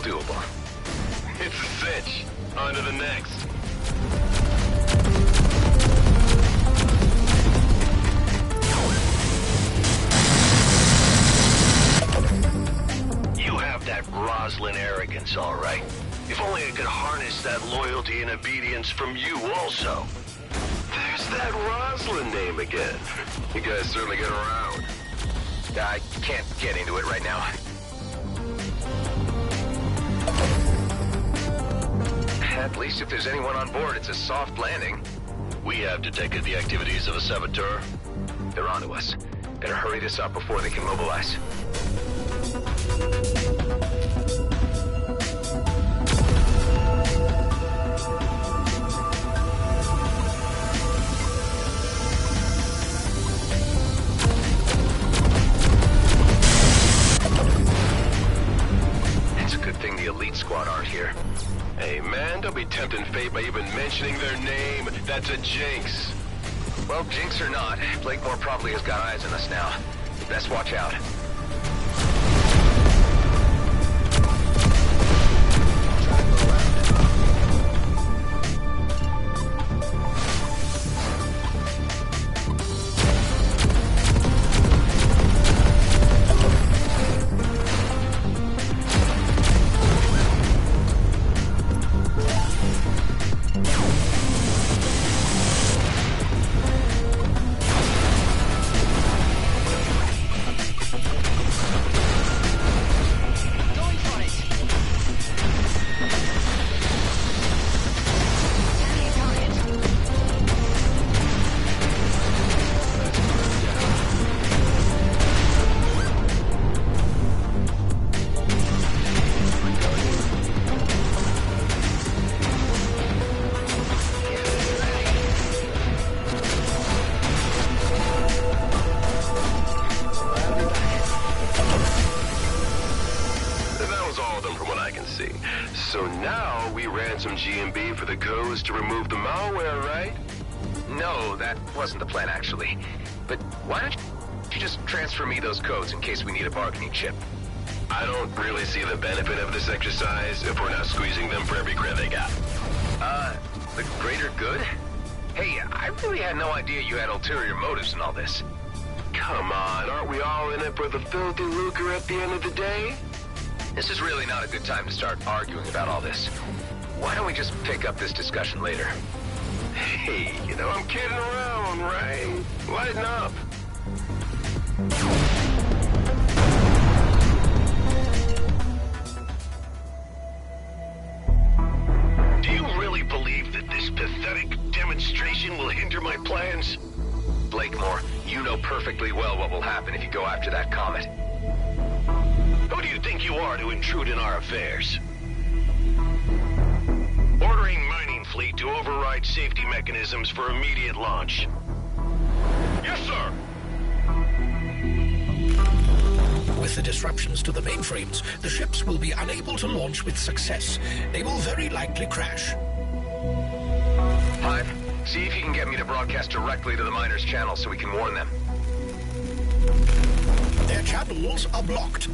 Doable. It's a cinch. On to the next. You have that Roslyn arrogance, all right. If only I could harness that loyalty and obedience from you also. There's that Roslyn name again. You guys certainly get around. I can't get into it right now. At least if there's anyone on board, it's a soft landing. We have detected the activities of a saboteur. They're onto us. Better hurry this up before they can mobilize. It's a good thing the elite squad aren't here. Hey man, don't be tempting fate by even mentioning their name. That's a jinx. Well, jinx or not, Blakemore probably has got eyes on us now. Best watch out. from what I can see. So now we ransom G&B for the codes to remove the malware, right? No, that wasn't the plan, actually. But why don't you just transfer me those codes in case we need a bargaining chip? I don't really see the benefit of this exercise if we're not squeezing them for every credit they got. The greater good? Hey, I really had no idea you had ulterior motives in all this. Come on, aren't we all in it for the filthy lucre at the end of the day? This is really not a good time to start arguing about all this. Why don't we just pick up this discussion later? Hey, you know I'm kidding around, right? Lighten up. Do you really believe that this pathetic demonstration will hinder my plans? Blakemore, you know perfectly well what will happen if you go after that comet. Who do you think you are to intrude in our affairs? Ordering mining fleet to override safety mechanisms for immediate launch. Yes, sir! With the disruptions to the mainframes, the ships will be unable to launch with success. They will very likely crash. Hive, see if you can get me to broadcast directly to the miners' channel so we can warn them. Their channels are blocked.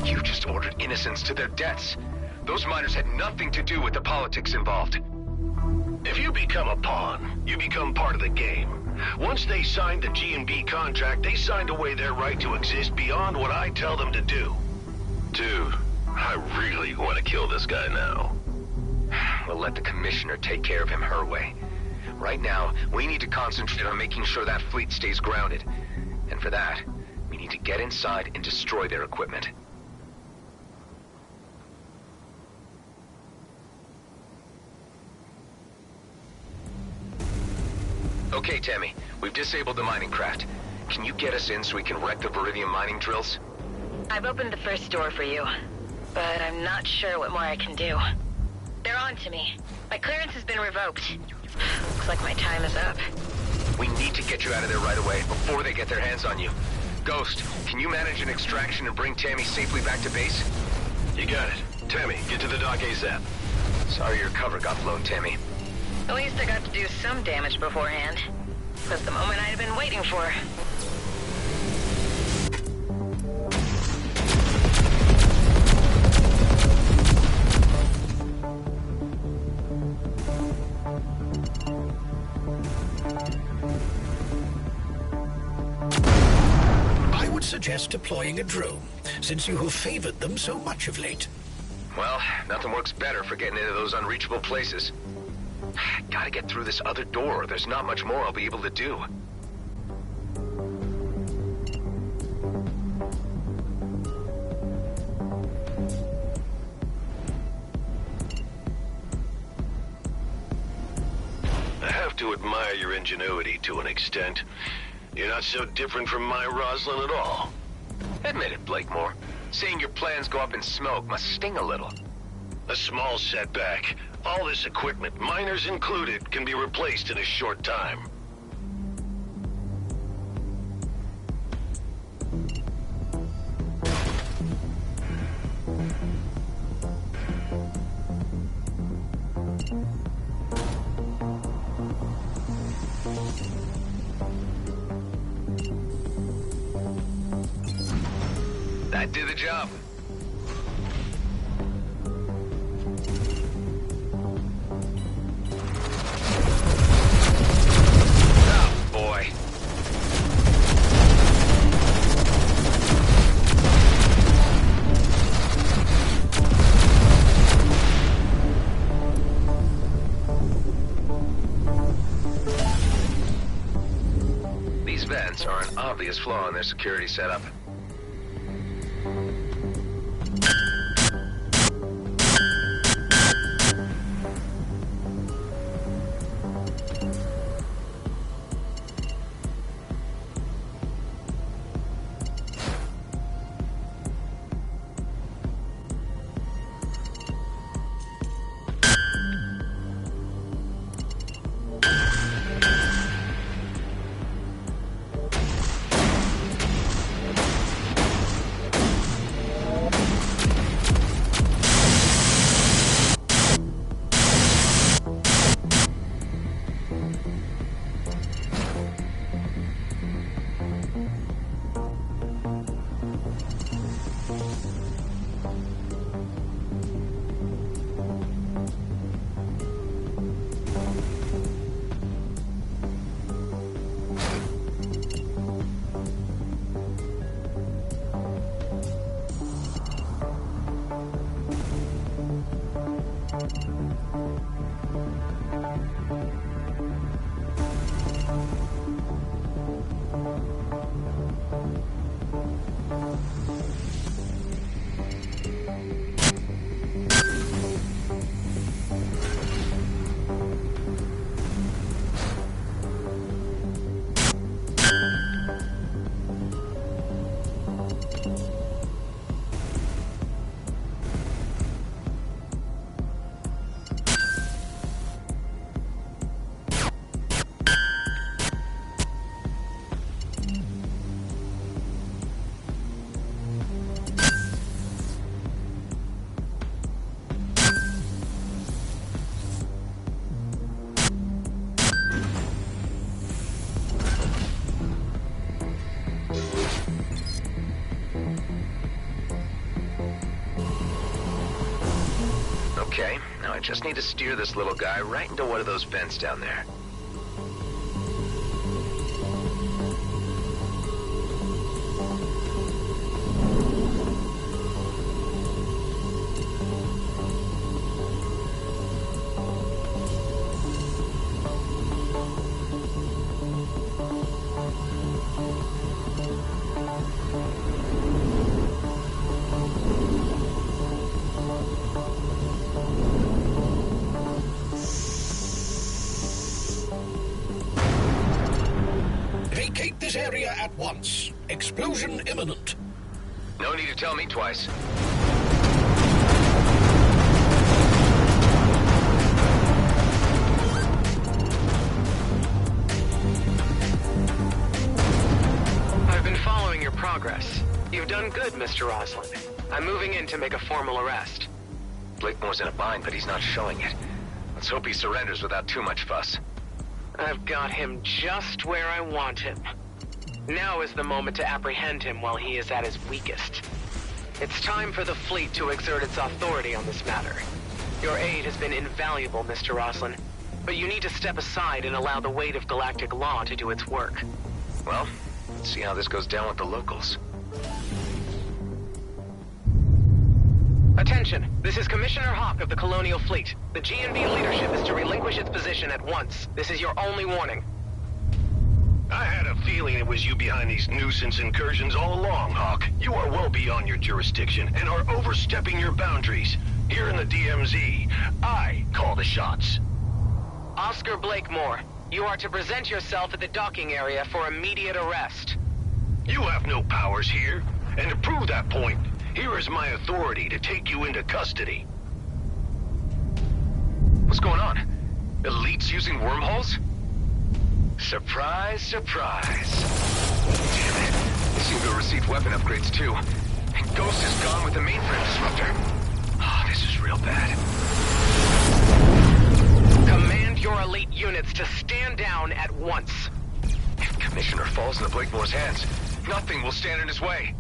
You just ordered innocents to their deaths. Those miners had nothing to do with the politics involved. If you become a pawn, you become part of the game. Once they signed the G&B contract, they signed away their right to exist beyond what I tell them to do. Dude, I really want to kill this guy now. We'll let the Commissioner take care of him her way. Right now, we need to concentrate on making sure that fleet stays grounded. And for that, we need to get inside and destroy their equipment. Okay, Tammy. We've disabled the mining craft. Can you get us in so we can wreck the Viridium mining drills? I've opened the first door for you, but I'm not sure what more I can do. They're on to me. My clearance has been revoked. Looks like my time is up. We need to get you out of there right away before they get their hands on you. Ghost, can you manage an extraction and bring Tammy safely back to base? You got it. Tammy, get to the dock ASAP. Sorry your cover got blown, Tammy. At least I got to do some damage beforehand. Was the moment I'd been waiting for. I would suggest deploying a drone, since you have favored them so much of late. Well, nothing works better for getting into those unreachable places. Gotta get through this other door. There's not much more I'll be able to do. I have to admire your ingenuity to an extent. You're not so different from my Rosalind at all. Admit it, Blakemore. Seeing your plans go up in smoke must sting a little. A small setback. All this equipment, miners included, can be replaced in a short time. That did the job. Boy. These vents are an obvious flaw in their security setup. Okay, now I just need to steer this little guy right into one of those vents down there. Vacate this area at once. Explosion imminent. No need to tell me twice. I've been following your progress. You've done good, Mr. Roslin. I'm moving in to make a formal arrest. Blakemore's in a bind, but he's not showing it. Let's hope he surrenders without too much fuss. I've got him just where I want him. Now is the moment to apprehend him while he is at his weakest. It's time for the fleet to exert its authority on this matter. Your aid has been invaluable, Mr. Roslin, but you need to step aside and allow the weight of galactic law to do its work. Well, let's see how this goes down with the locals. Attention, this is Commissioner Hawk of the Colonial Fleet. The GNB leadership is to relinquish its position at once. This is your only warning. I had a feeling it was you behind these nuisance incursions all along, Hawk. You are well beyond your jurisdiction and are overstepping your boundaries. Here in the DMZ, I call the shots. Oscar Blakemore, you are to present yourself at the docking area for immediate arrest. You have no powers here, and to prove that point, here is my authority to take you into custody. What's going on? Elites using wormholes? Surprise, surprise. Damn it. They seem to have received weapon upgrades too. And Ghost is gone with the mainframe disruptor. Oh, this is real bad. Command your elite units to stand down at once. If Commissioner falls into Blakemore's hands, nothing will stand in his way.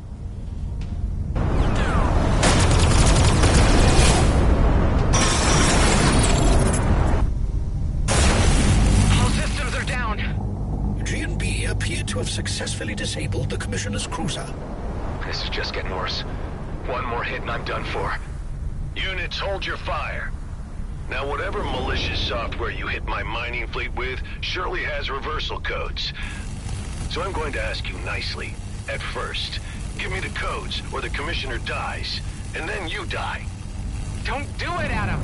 Appeared to have successfully disabled the Commissioner's cruiser. This is just getting worse. One more hit and I'm done for. Units, hold your fire. Now, whatever malicious software you hit my mining fleet with surely has reversal codes. So I'm going to ask you nicely, at first, give me the codes or the Commissioner dies, and then you die. Don't do it, Adam!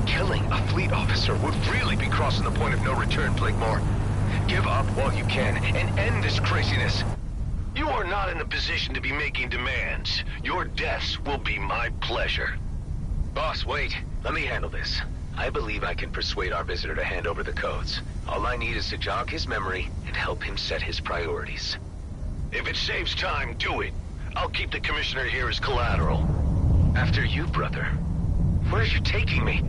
Killing a fleet officer would really be crossing the point of no return, Blakemore. Give up while you can, and end this craziness. You are not in a position to be making demands. Your deaths will be my pleasure. Boss, wait. Let me handle this. I believe I can persuade our visitor to hand over the codes. All I need is to jog his memory and help him set his priorities. If it saves time, do it. I'll keep the Commissioner here as collateral. After you, brother. Where's you taking me?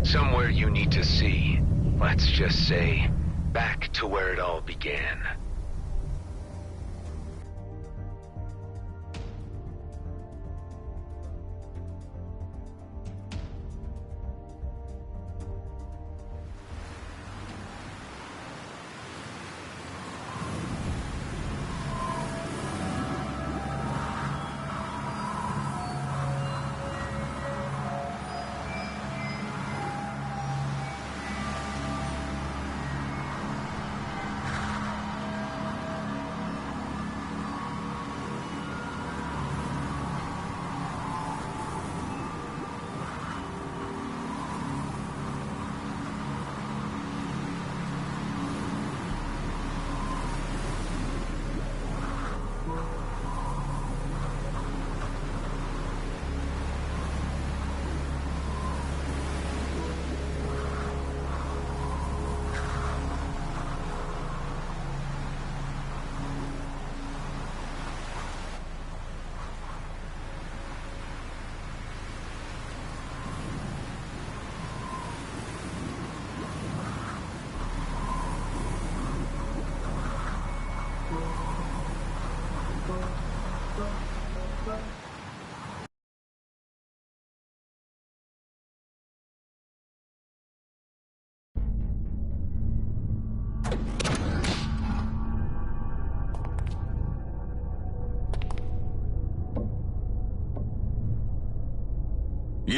Somewhere you need to see. Let's just say, back to where it all began.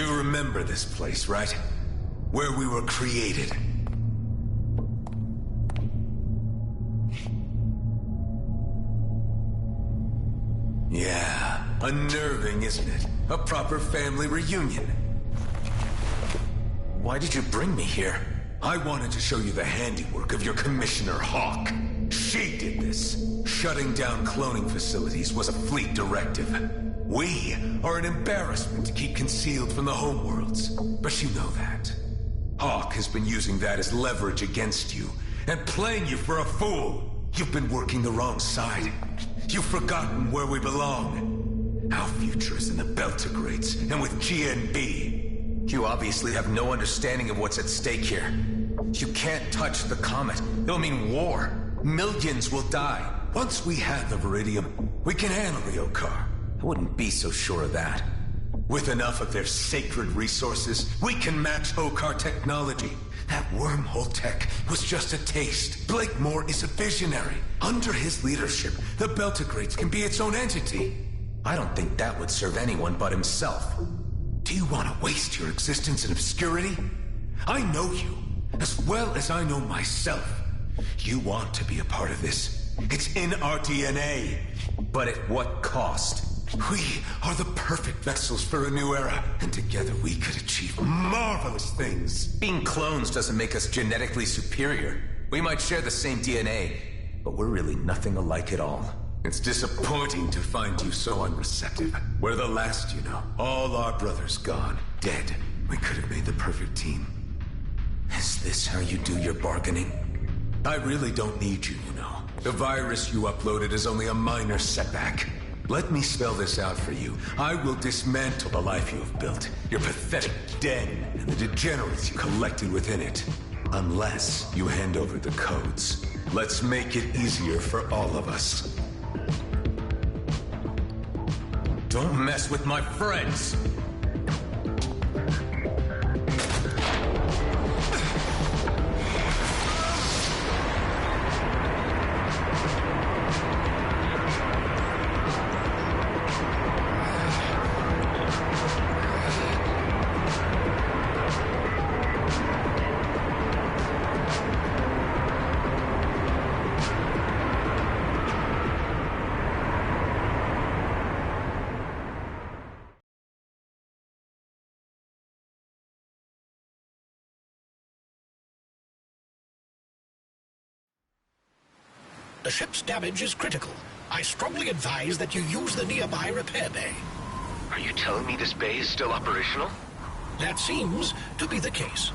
You remember this place, right? Where we were created. Yeah, unnerving, isn't it? A proper family reunion. Why did you bring me here? I wanted to show you the handiwork of your Commissioner Hawk. She did this. Shutting down cloning facilities was a fleet directive. We are an embarrassment to keep concealed from the homeworlds, but you know that. Hawk has been using that as leverage against you, and playing you for a fool. You've been working the wrong side. You've forgotten where we belong. Our future is in the Beltigrades, and with GNB. You obviously have no understanding of what's at stake here. You can't touch the comet. It'll mean war. Millions will die. Once we have the Viridium, we can handle the Okar. I wouldn't be so sure of that. With enough of their sacred resources, we can match Okar technology. That wormhole tech was just a taste. Blakemore is a visionary. Under his leadership, the Beltigrades can be its own entity. I don't think that would serve anyone but himself. Do you want to waste your existence in obscurity? I know you, as well as I know myself. You want to be a part of this. It's in our DNA. But at what cost? We are the perfect vessels for a new era, and together we could achieve marvelous things. Being clones doesn't make us genetically superior. We might share the same DNA, but we're really nothing alike at all. It's disappointing to find you so unreceptive. We're the last, you know. All our brothers gone, dead. We could have made the perfect team. Is this how you do your bargaining? I really don't need you, you know. The virus you uploaded is only a minor setback. Let me spell this out for you. I will dismantle the life you have built, your pathetic den, and the degenerates you collected within it. Unless you hand over the codes. Let's make it easier for all of us. Don't mess with my friends! The ship's damage is critical. I strongly advise that you use the nearby repair bay. Are you telling me this bay is still operational? That seems to be the case.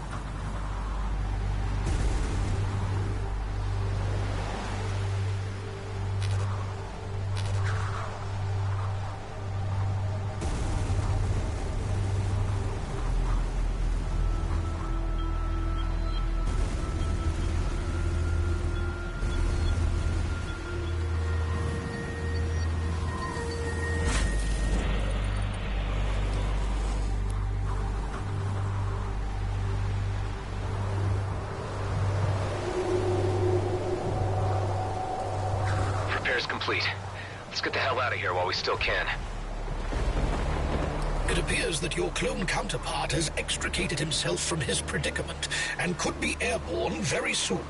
Complete. Let's get the hell out of here while we still can. It appears that your clone counterpart has extricated himself from his predicament and could be airborne very soon.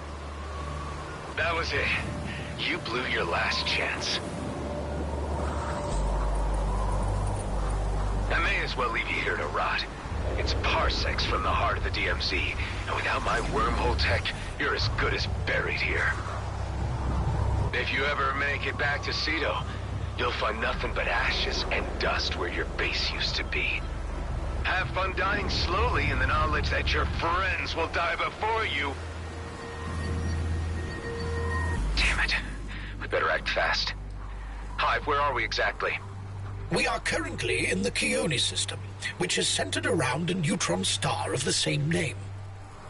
That was it. You blew your last chance. I may as well leave you here to rot. It's parsecs from the heart of the DMZ, and without my wormhole tech, you're as good as buried here. If you ever make it back to Cedo, you'll find nothing but ashes and dust where your base used to be. Have fun dying slowly in the knowledge that your friends will die before you. Damn it. We better act fast. Hive, where are we exactly? We are currently in the Keone system, which is centered around a neutron star of the same name.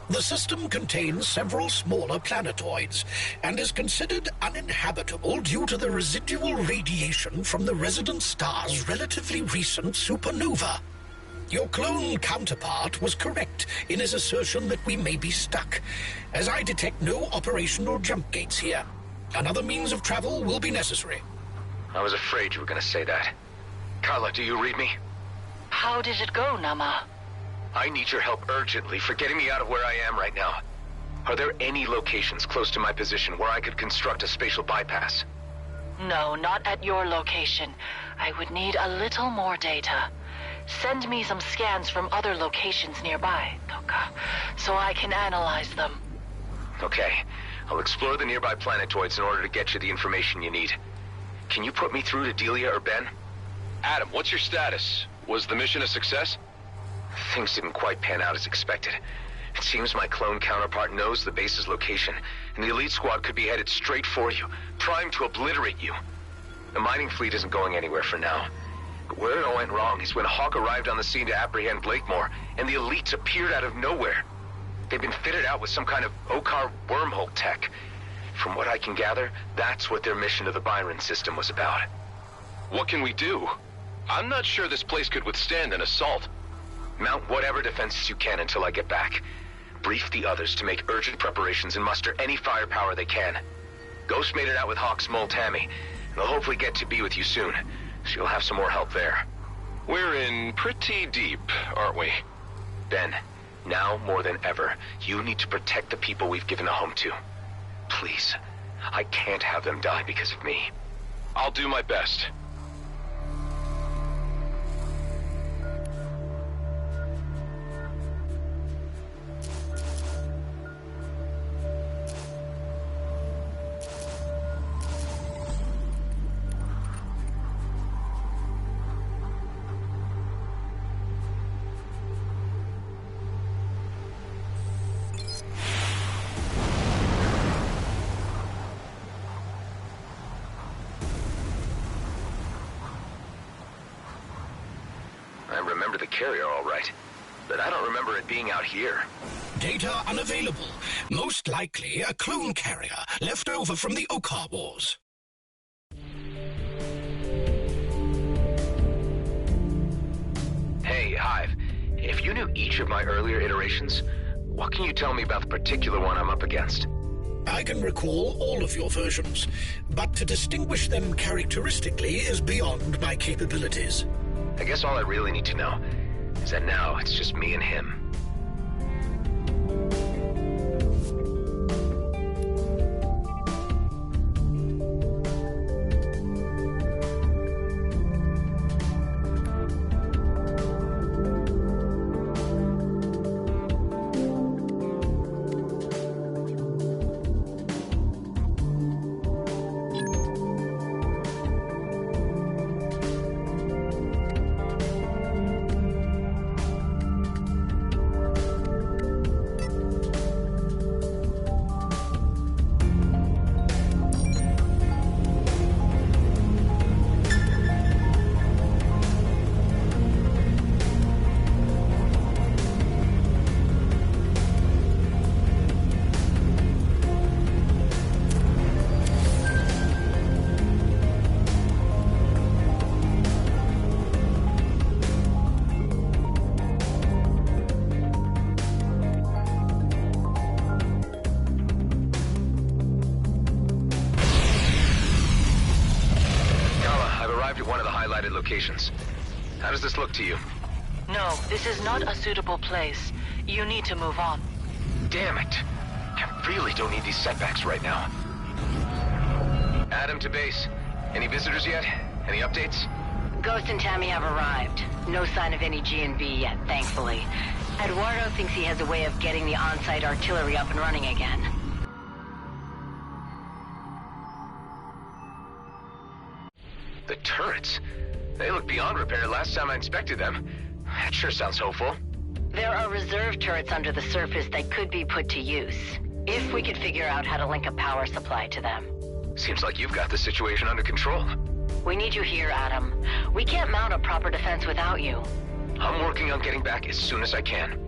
The system contains several smaller planetoids and is considered uninhabitable due to the residual radiation from the resident star's relatively recent supernova. Your clone counterpart was correct in his assertion that we may be stuck, as I detect no operational jump gates here. Another means of travel will be necessary. I was afraid you were going to say that. Carla, do you read me? How did it go, Nama? I need your help urgently for getting me out of where I am right now. Are there any locations close to my position where I could construct a spatial bypass? No, not at your location. I would need a little more data. Send me some scans from other locations nearby, Toka, so I can analyze them. Okay. I'll explore the nearby planetoids in order to get you the information you need. Can you put me through to Delia or Ben? Adam, what's your status? Was the mission a success? Things didn't quite pan out as expected. It seems my clone counterpart knows the base's location, and the elite squad could be headed straight for you, primed to obliterate you. The mining fleet isn't going anywhere for now. But where it all went wrong is when Hawk arrived on the scene to apprehend Blakemore, and the elites appeared out of nowhere. They've been fitted out with some kind of Okar wormhole tech. From what I can gather, that's what their mission to the Byron system was about. What can we do? I'm not sure this place could withstand an assault. Mount whatever defenses you can until I get back. Brief the others to make urgent preparations and muster any firepower they can. Ghost made it out with Hawk's mole Tammy, and they'll hopefully get to be with you soon, so you'll have some more help there. We're in pretty deep, aren't we? Ben, now more than ever, you need to protect the people we've given a home to. Please, I can't have them die because of me. I'll do my best. I remember the carrier all right, but I don't remember it being out here. Data unavailable. Most likely a clone carrier left over from the Okar Wars. Hey, Hive. If you knew each of my earlier iterations, what can you tell me about the particular one I'm up against? I can recall all of your versions, but to distinguish them characteristically is beyond my capabilities. I guess all I really need to know is that now it's just me and him. Locations. How does this look to you? No, this is not a suitable place. You need to move on. Damn it. I really don't need these setbacks right now. Adam to base. Any visitors yet? Any updates? Ghost and Tammy have arrived. No sign of any G&B yet, thankfully. Eduardo thinks he has a way of getting the on-site artillery up and running again. The turrets? They look beyond repair last time I inspected them. That sure sounds hopeful. There are reserve turrets under the surface that could be put to use, if we could figure out how to link a power supply to them. Seems like you've got the situation under control. We need you here, Adam. We can't mount a proper defense without you. I'm working on getting back as soon as I can.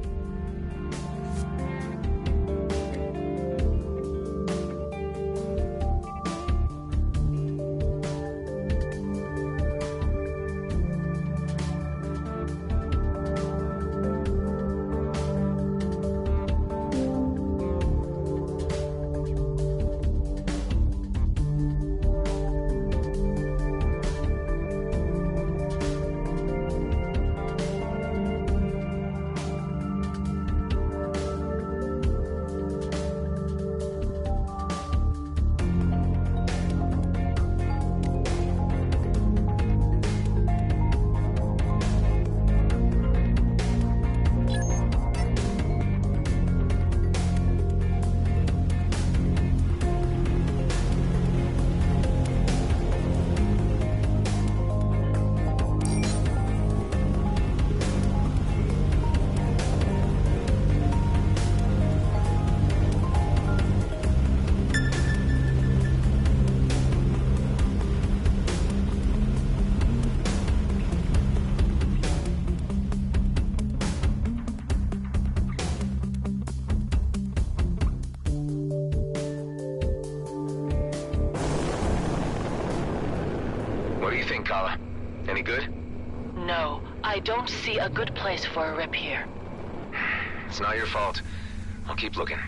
What do you think, Kala? Any good? No, I don't see a good place for a rip here. It's not your fault. I'll keep looking.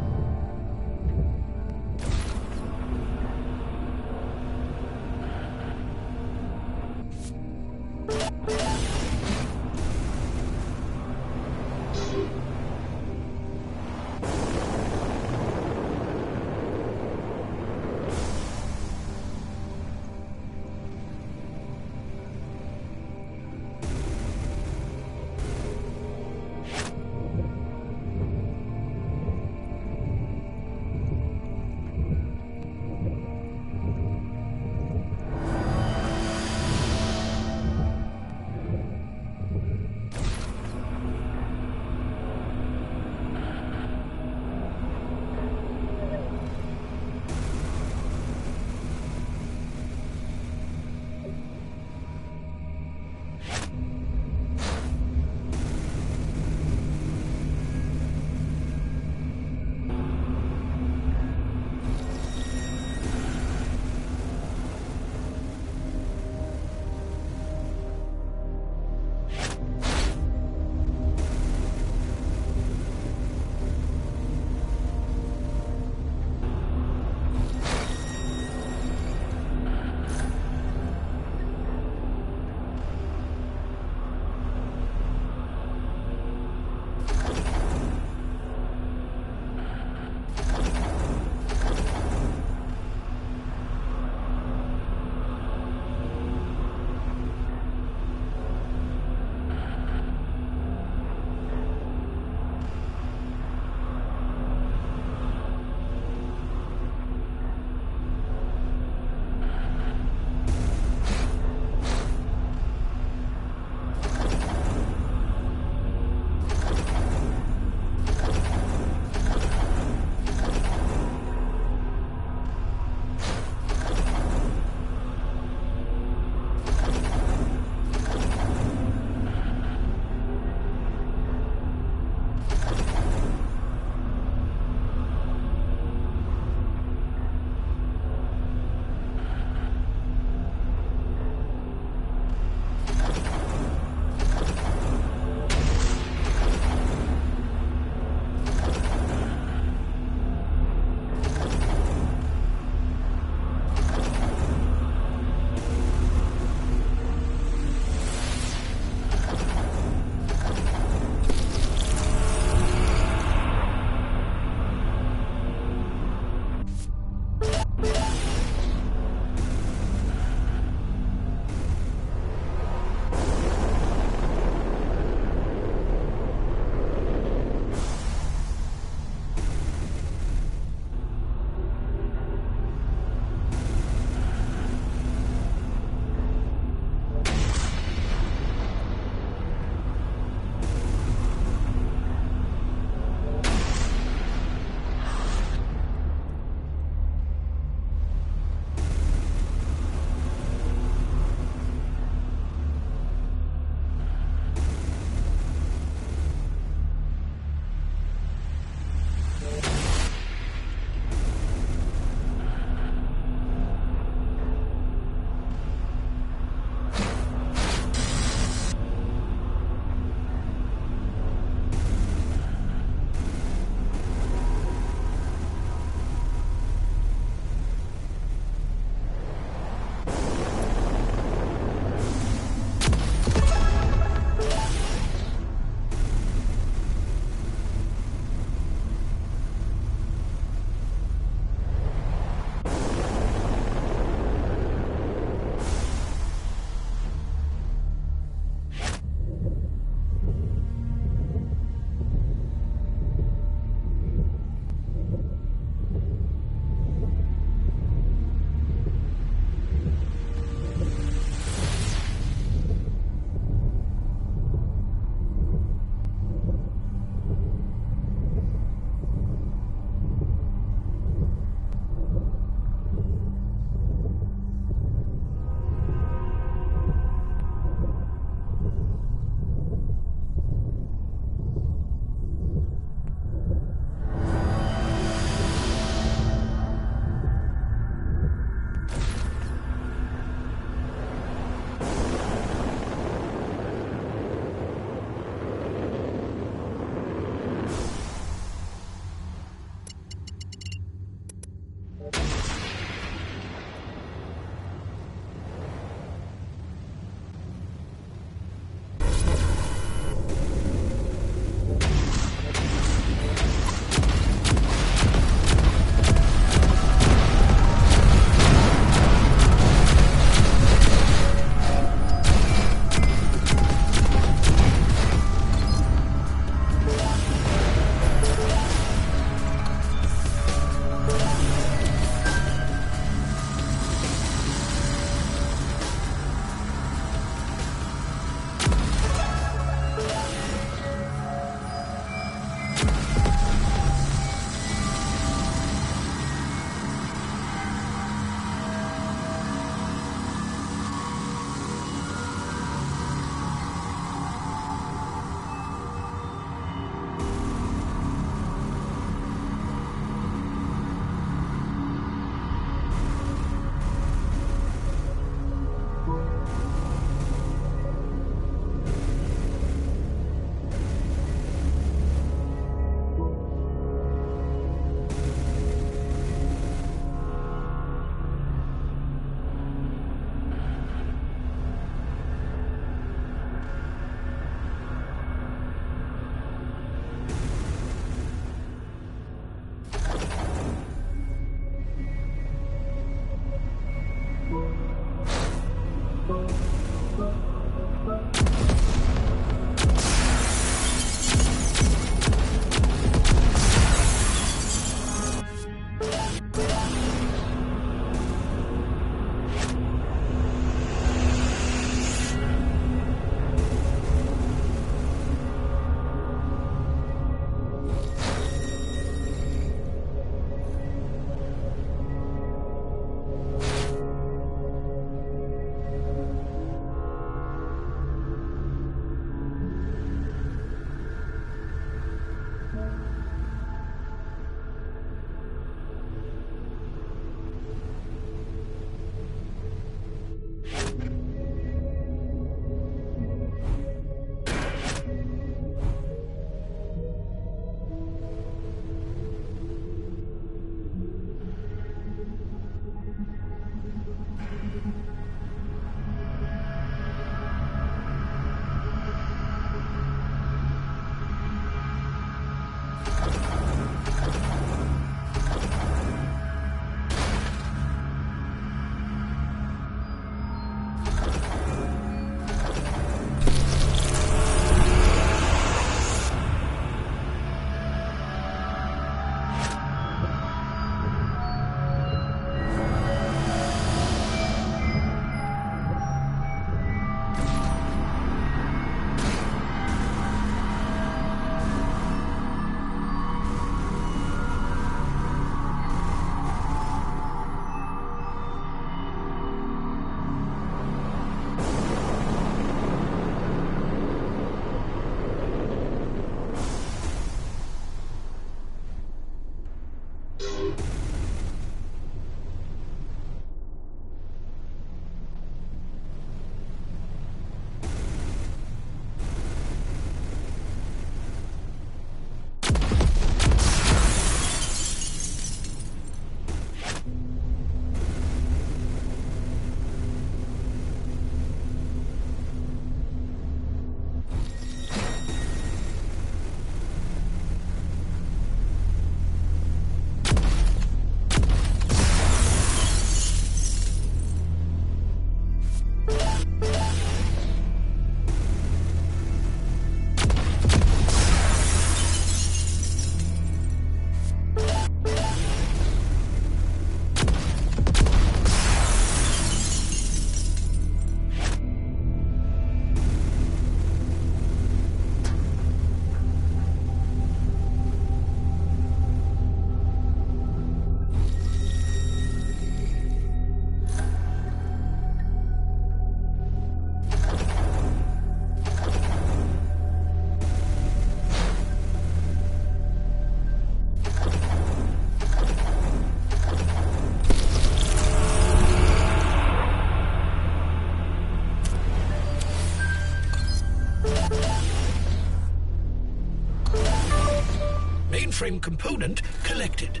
mainframe component collected.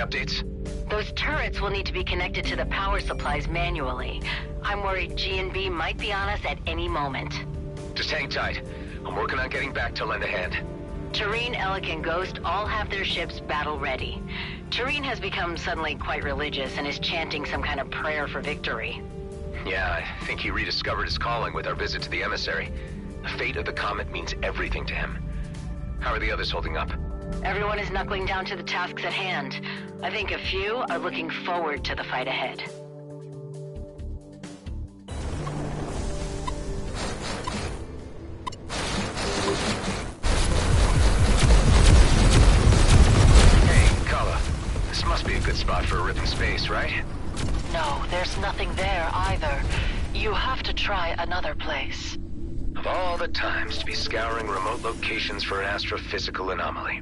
Updates? Those turrets will need to be connected to the power supplies manually. I'm worried G&B might be on us at any moment. Just hang tight. I'm working on getting back to lend a hand. Tareen, Alec, and Ghost all have their ships battle-ready. Tareen has become suddenly quite religious and is chanting some kind of prayer for victory. Yeah, I think he rediscovered his calling with our visit to the emissary. The fate of the comet means everything to him. How are the others holding up? Everyone is knuckling down to the tasks at hand. I think a few are looking forward to the fight ahead. Hey, Kala. This must be a good spot for a rip in space, right? No, there's nothing there either. You have to try another place. Of all the times to be scouring remote locations for an astrophysical anomaly.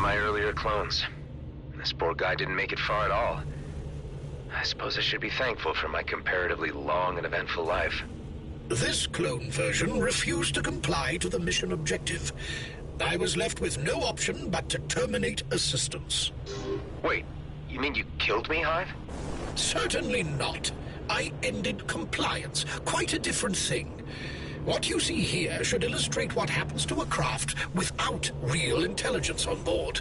my earlier clones. This poor guy didn't make it far at all. I suppose I should be thankful for my comparatively long and eventful life. This clone version refused to comply to the mission objective. I was left with no option but to terminate assistance. Wait, you mean you killed me, Hive? Certainly not. I ended compliance. Quite a different thing. What you see here should illustrate what happens to a craft without real intelligence on board.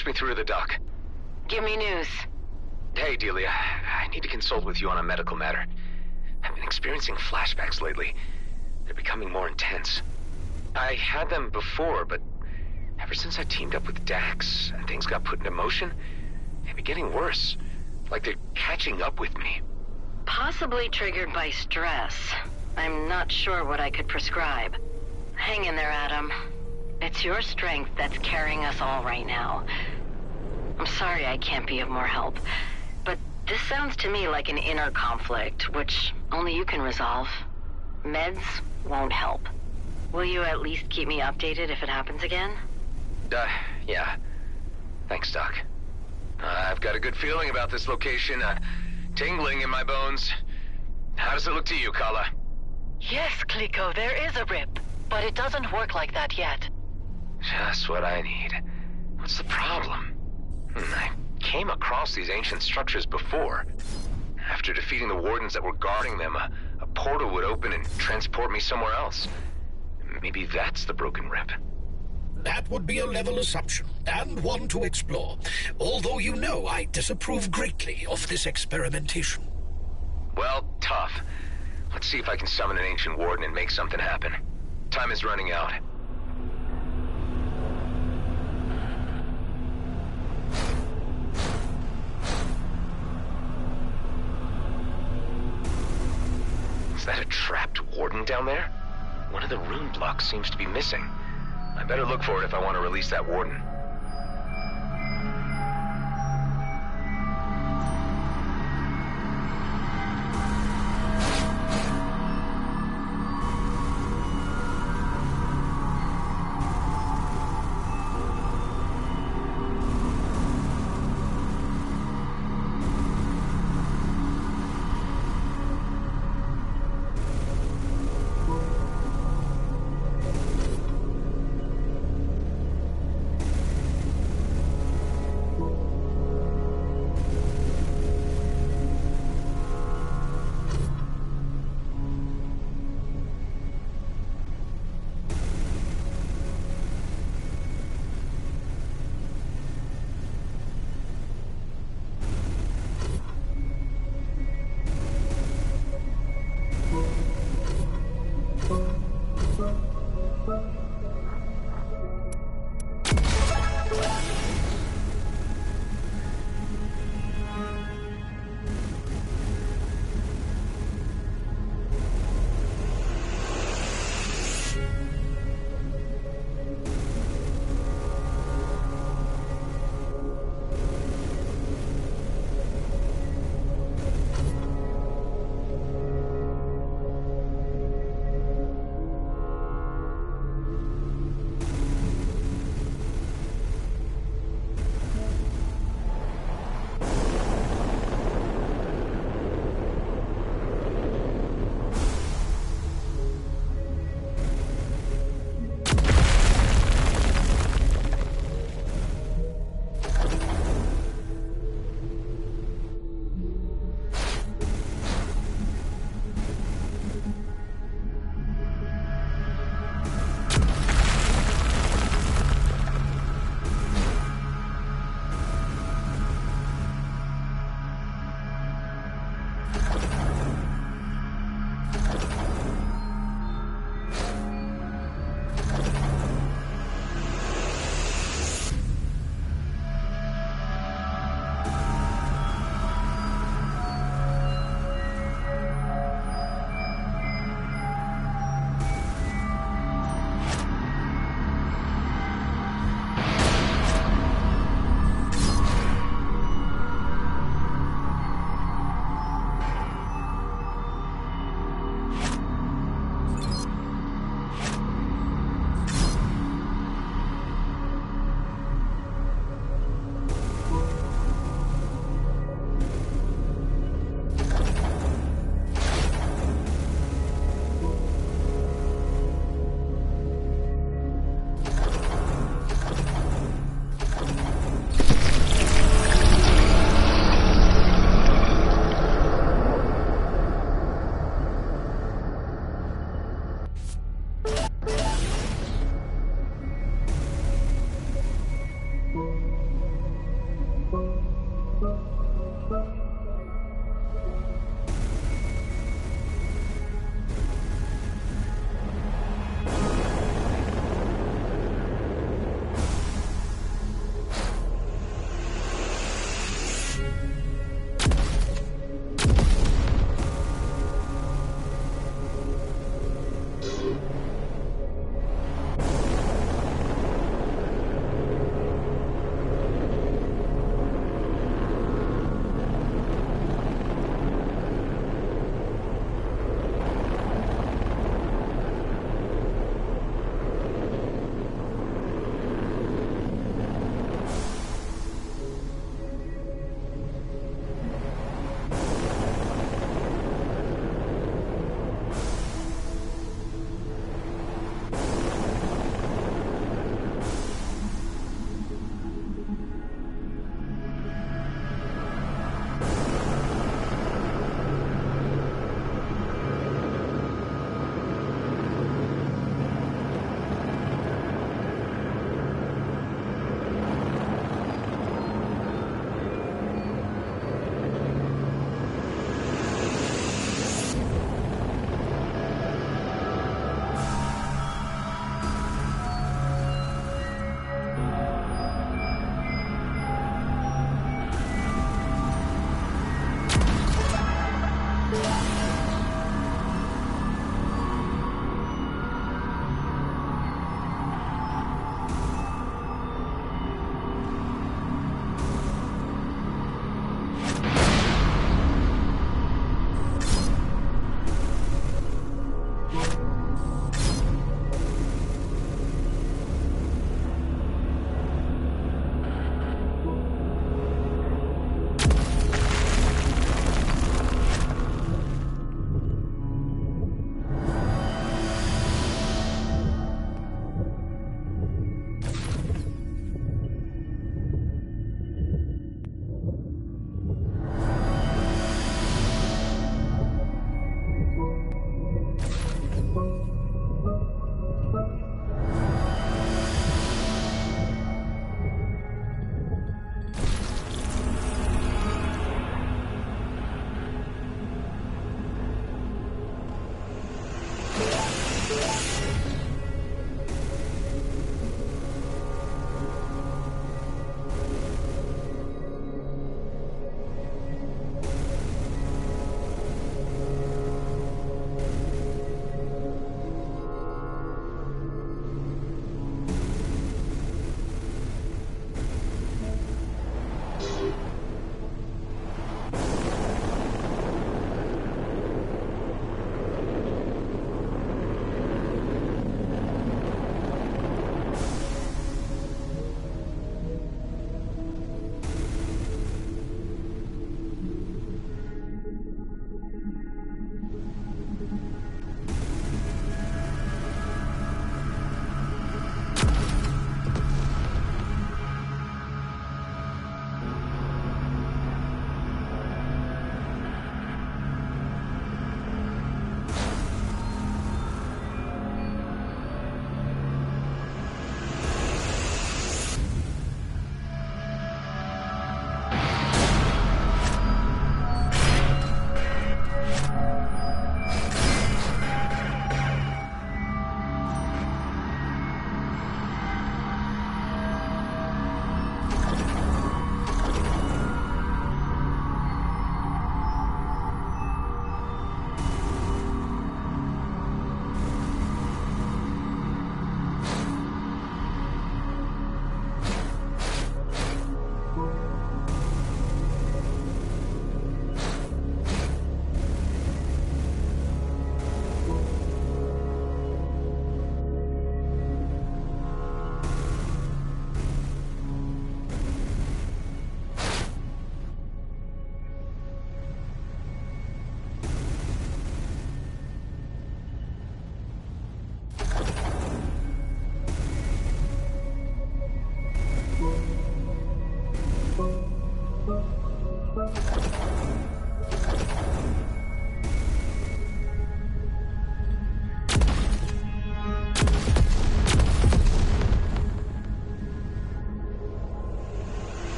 patch me through to the dock. Give me news. Hey, Delia. I need to consult with you on a medical matter. I've been experiencing flashbacks lately. They're becoming more intense. I had them before, but ever since I teamed up with Dax and things got put into motion, they've been getting worse. Like they're catching up with me. Possibly triggered by stress. I'm not sure what I could prescribe. Hang in there, Adam. It's your strength that's carrying us all right now. I'm sorry I can't be of more help, but this sounds to me like an inner conflict, which only you can resolve. Meds won't help. Will you at least keep me updated if it happens again? Yeah. Thanks, Doc. I've got a good feeling about this location, tingling in my bones. How does it look to you, Kala? Yes, Kliko, there is a rip, but it doesn't work like that yet. Just what I need. What's the problem? I came across these ancient structures before. After defeating the wardens that were guarding them, a portal would open and transport me somewhere else. Maybe that's the broken rip. That would be a level assumption, and one to explore. Although you know I disapprove greatly of this experimentation. Well, tough. Let's see if I can summon an ancient warden and make something happen. Time is running out. Is that a trapped warden down there? One of the rune blocks seems to be missing. I better look for it if I want to release that warden.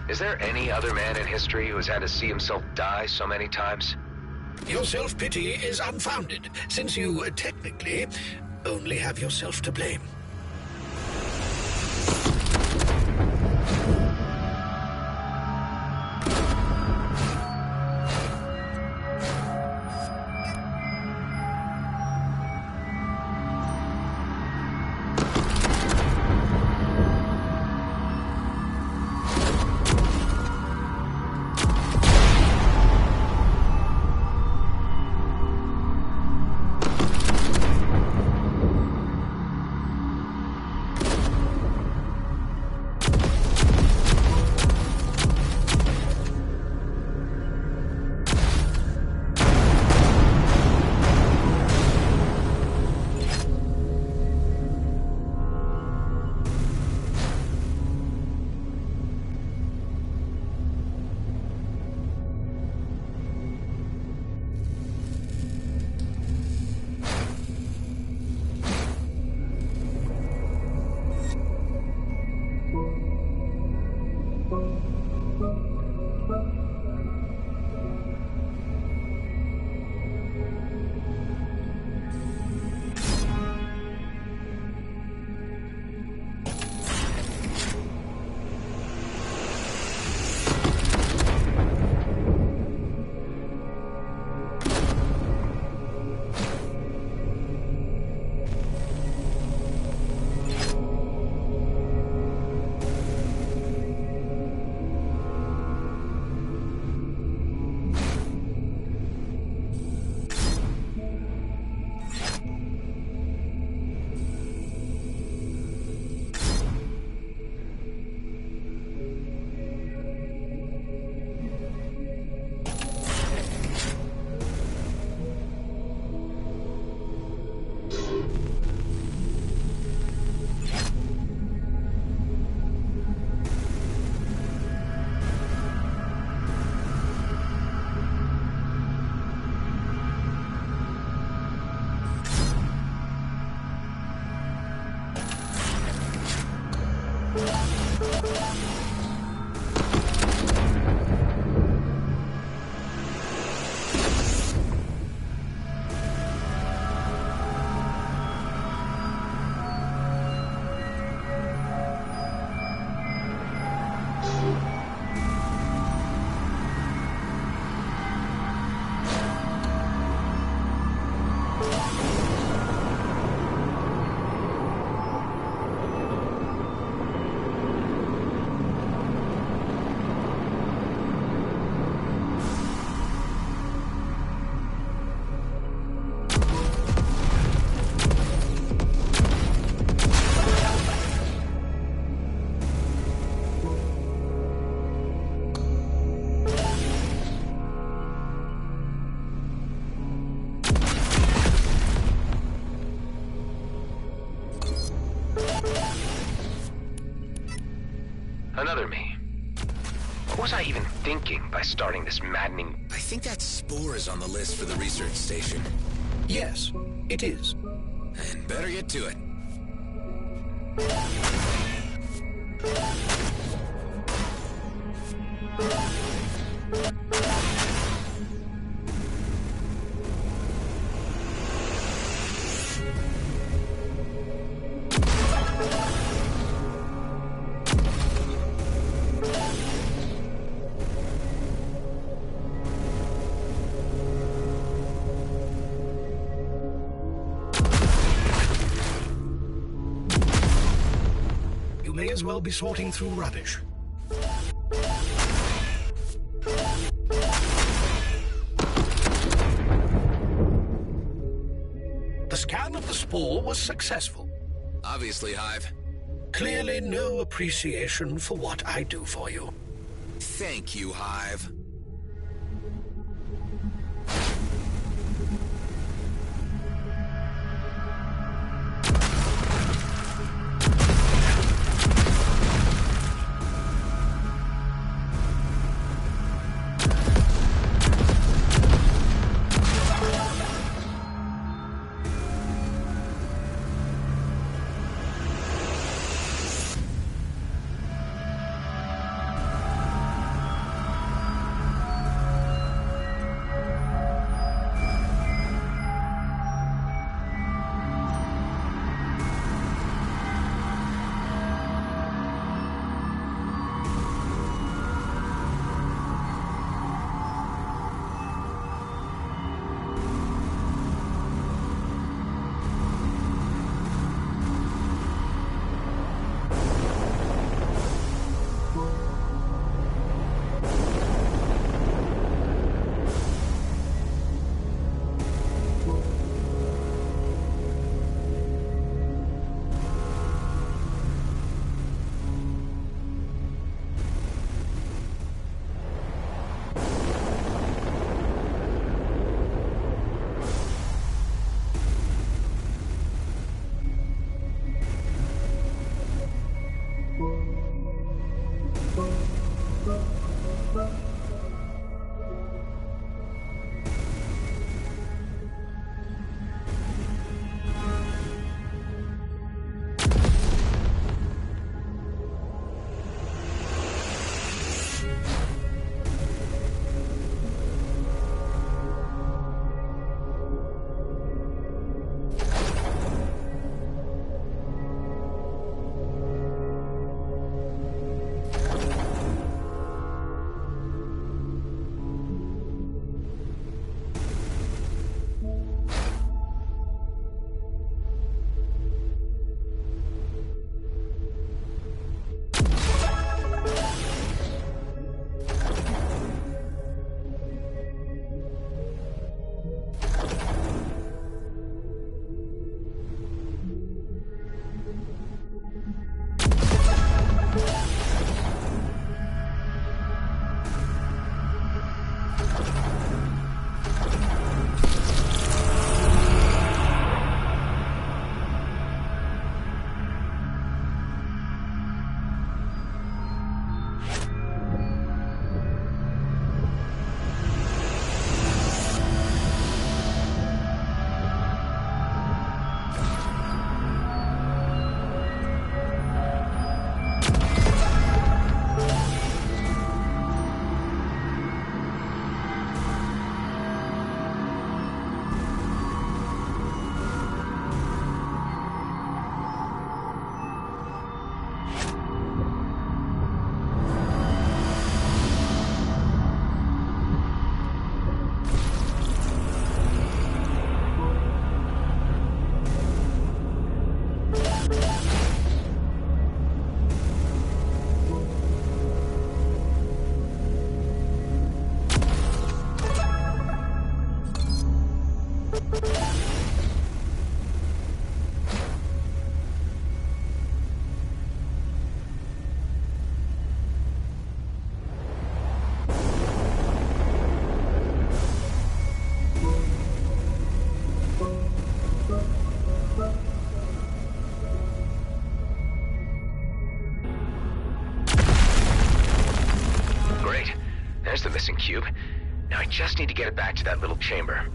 Is there any other man in history who has had to see himself die so many times? Your self-pity is unfounded, since you, technically, only have yourself to blame. Another me. What was I even thinking by starting this maddening... I think that spore is on the list for the research station. Yes, it is. And better get to it. May as well be sorting through rubbish. The scan of the spore was successful. Obviously, Hive. Clearly no appreciation for what I do for you. Thank you, Hive. There's the missing cube. Now I just need to get it back to that little chamber.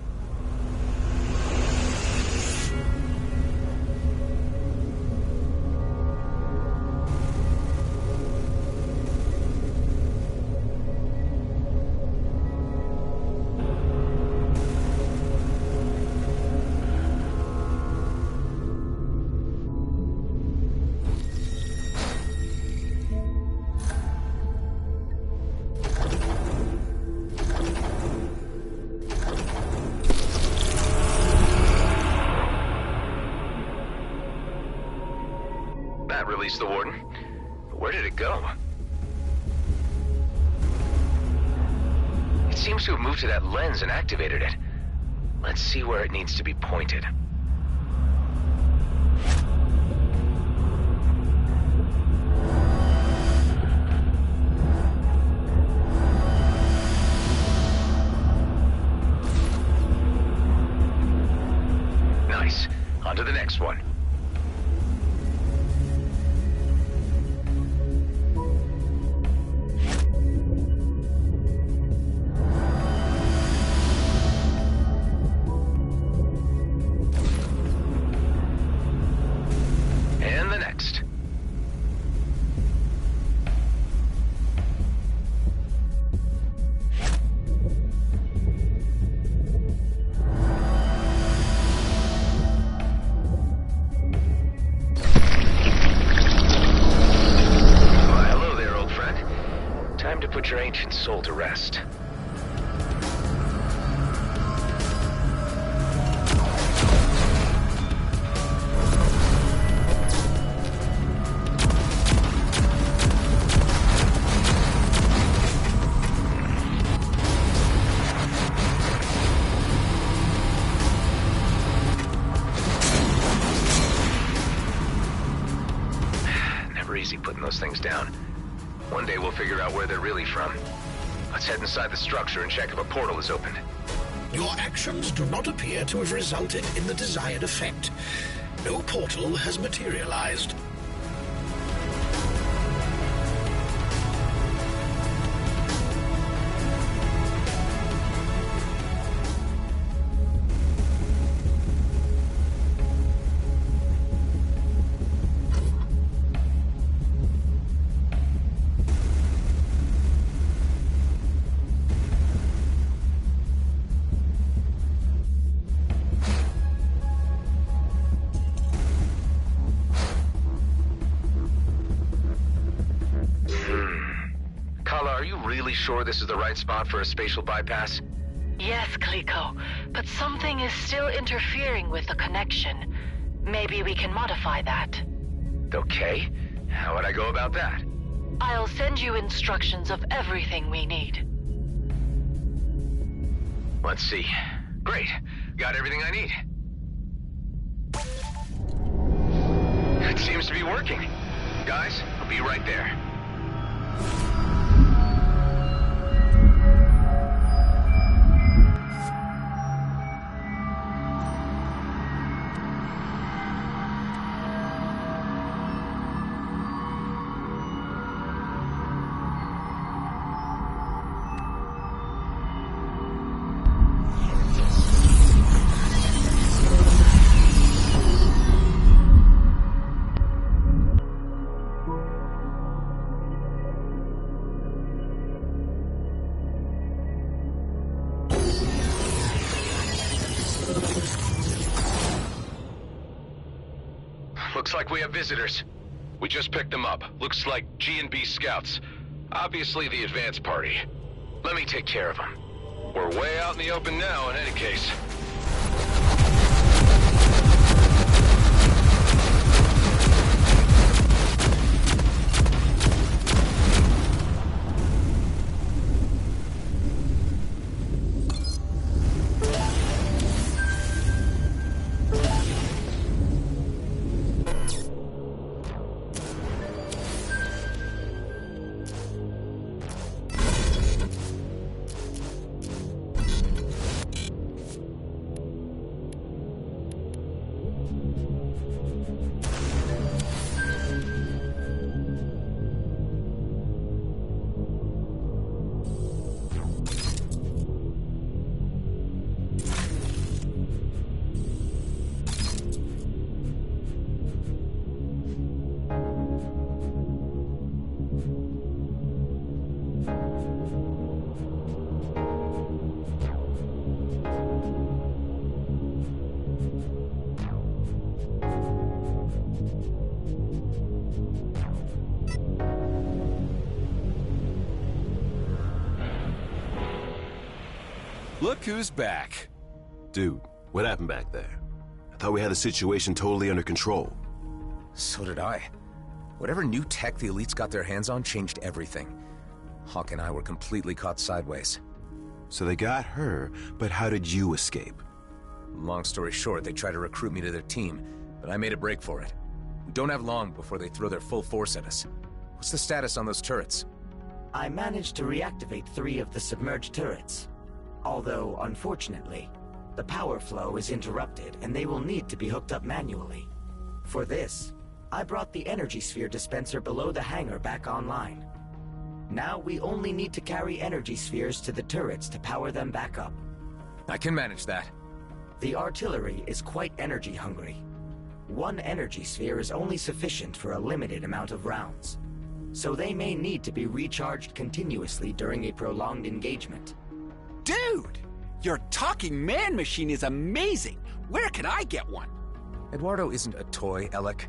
That released the warden. Where did it go? It seems to have moved to that lens and activated it. Let's see where it needs to be pointed. Nice. On to the next one. Put your ancient soul to rest. Never easy putting those things down. One day we'll figure out where they're really from. Let's head inside the structure and check if a portal is opened. Your actions do not appear to have resulted in the desired effect. No portal has materialized. Are you really sure this is the right spot for a spatial bypass? Yes, Kliko, but something is still interfering with the connection. Maybe we can modify that. Okay. How would I go about that? I'll send you instructions of everything we need. Let's see. Great. Got everything I need. It seems to be working. Guys, I'll be right there. Looks like we have visitors. We just picked them up. Looks like G&B scouts. Obviously the advance party. Let me take care of them. We're way out in the open now, in any case. Look who's back. Dude, what happened back there? I thought we had the situation totally under control. So did I. Whatever new tech the elites got their hands on changed everything. Hawk and I were completely caught sideways. So they got her, but how did you escape? Long story short, they tried to recruit me to their team, but I made a break for it. We don't have long before they throw their full force at us. What's the status on those turrets? I managed to reactivate 3 of the submerged turrets. Although, unfortunately, the power flow is interrupted and they will need to be hooked up manually. For this, I brought the energy sphere dispenser below the hangar back online. Now we only need to carry energy spheres to the turrets to power them back up. I can manage that. The artillery is quite energy hungry. 1 energy sphere is only sufficient for a limited amount of rounds, so they may need to be recharged continuously during a prolonged engagement. Dude! Your talking man machine is amazing! Where can I get one? Eduardo isn't a toy, Alec.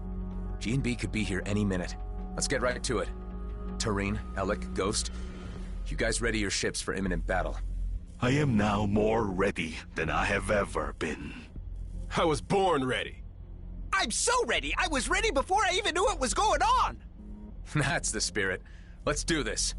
G&B could be here any minute. Let's get right to it. Tareen, Alec, Ghost, you guys ready your ships for imminent battle? I am now more ready than I have ever been. I was born ready. I'm so ready! I was ready before I even knew what was going on! That's the spirit. Let's do this.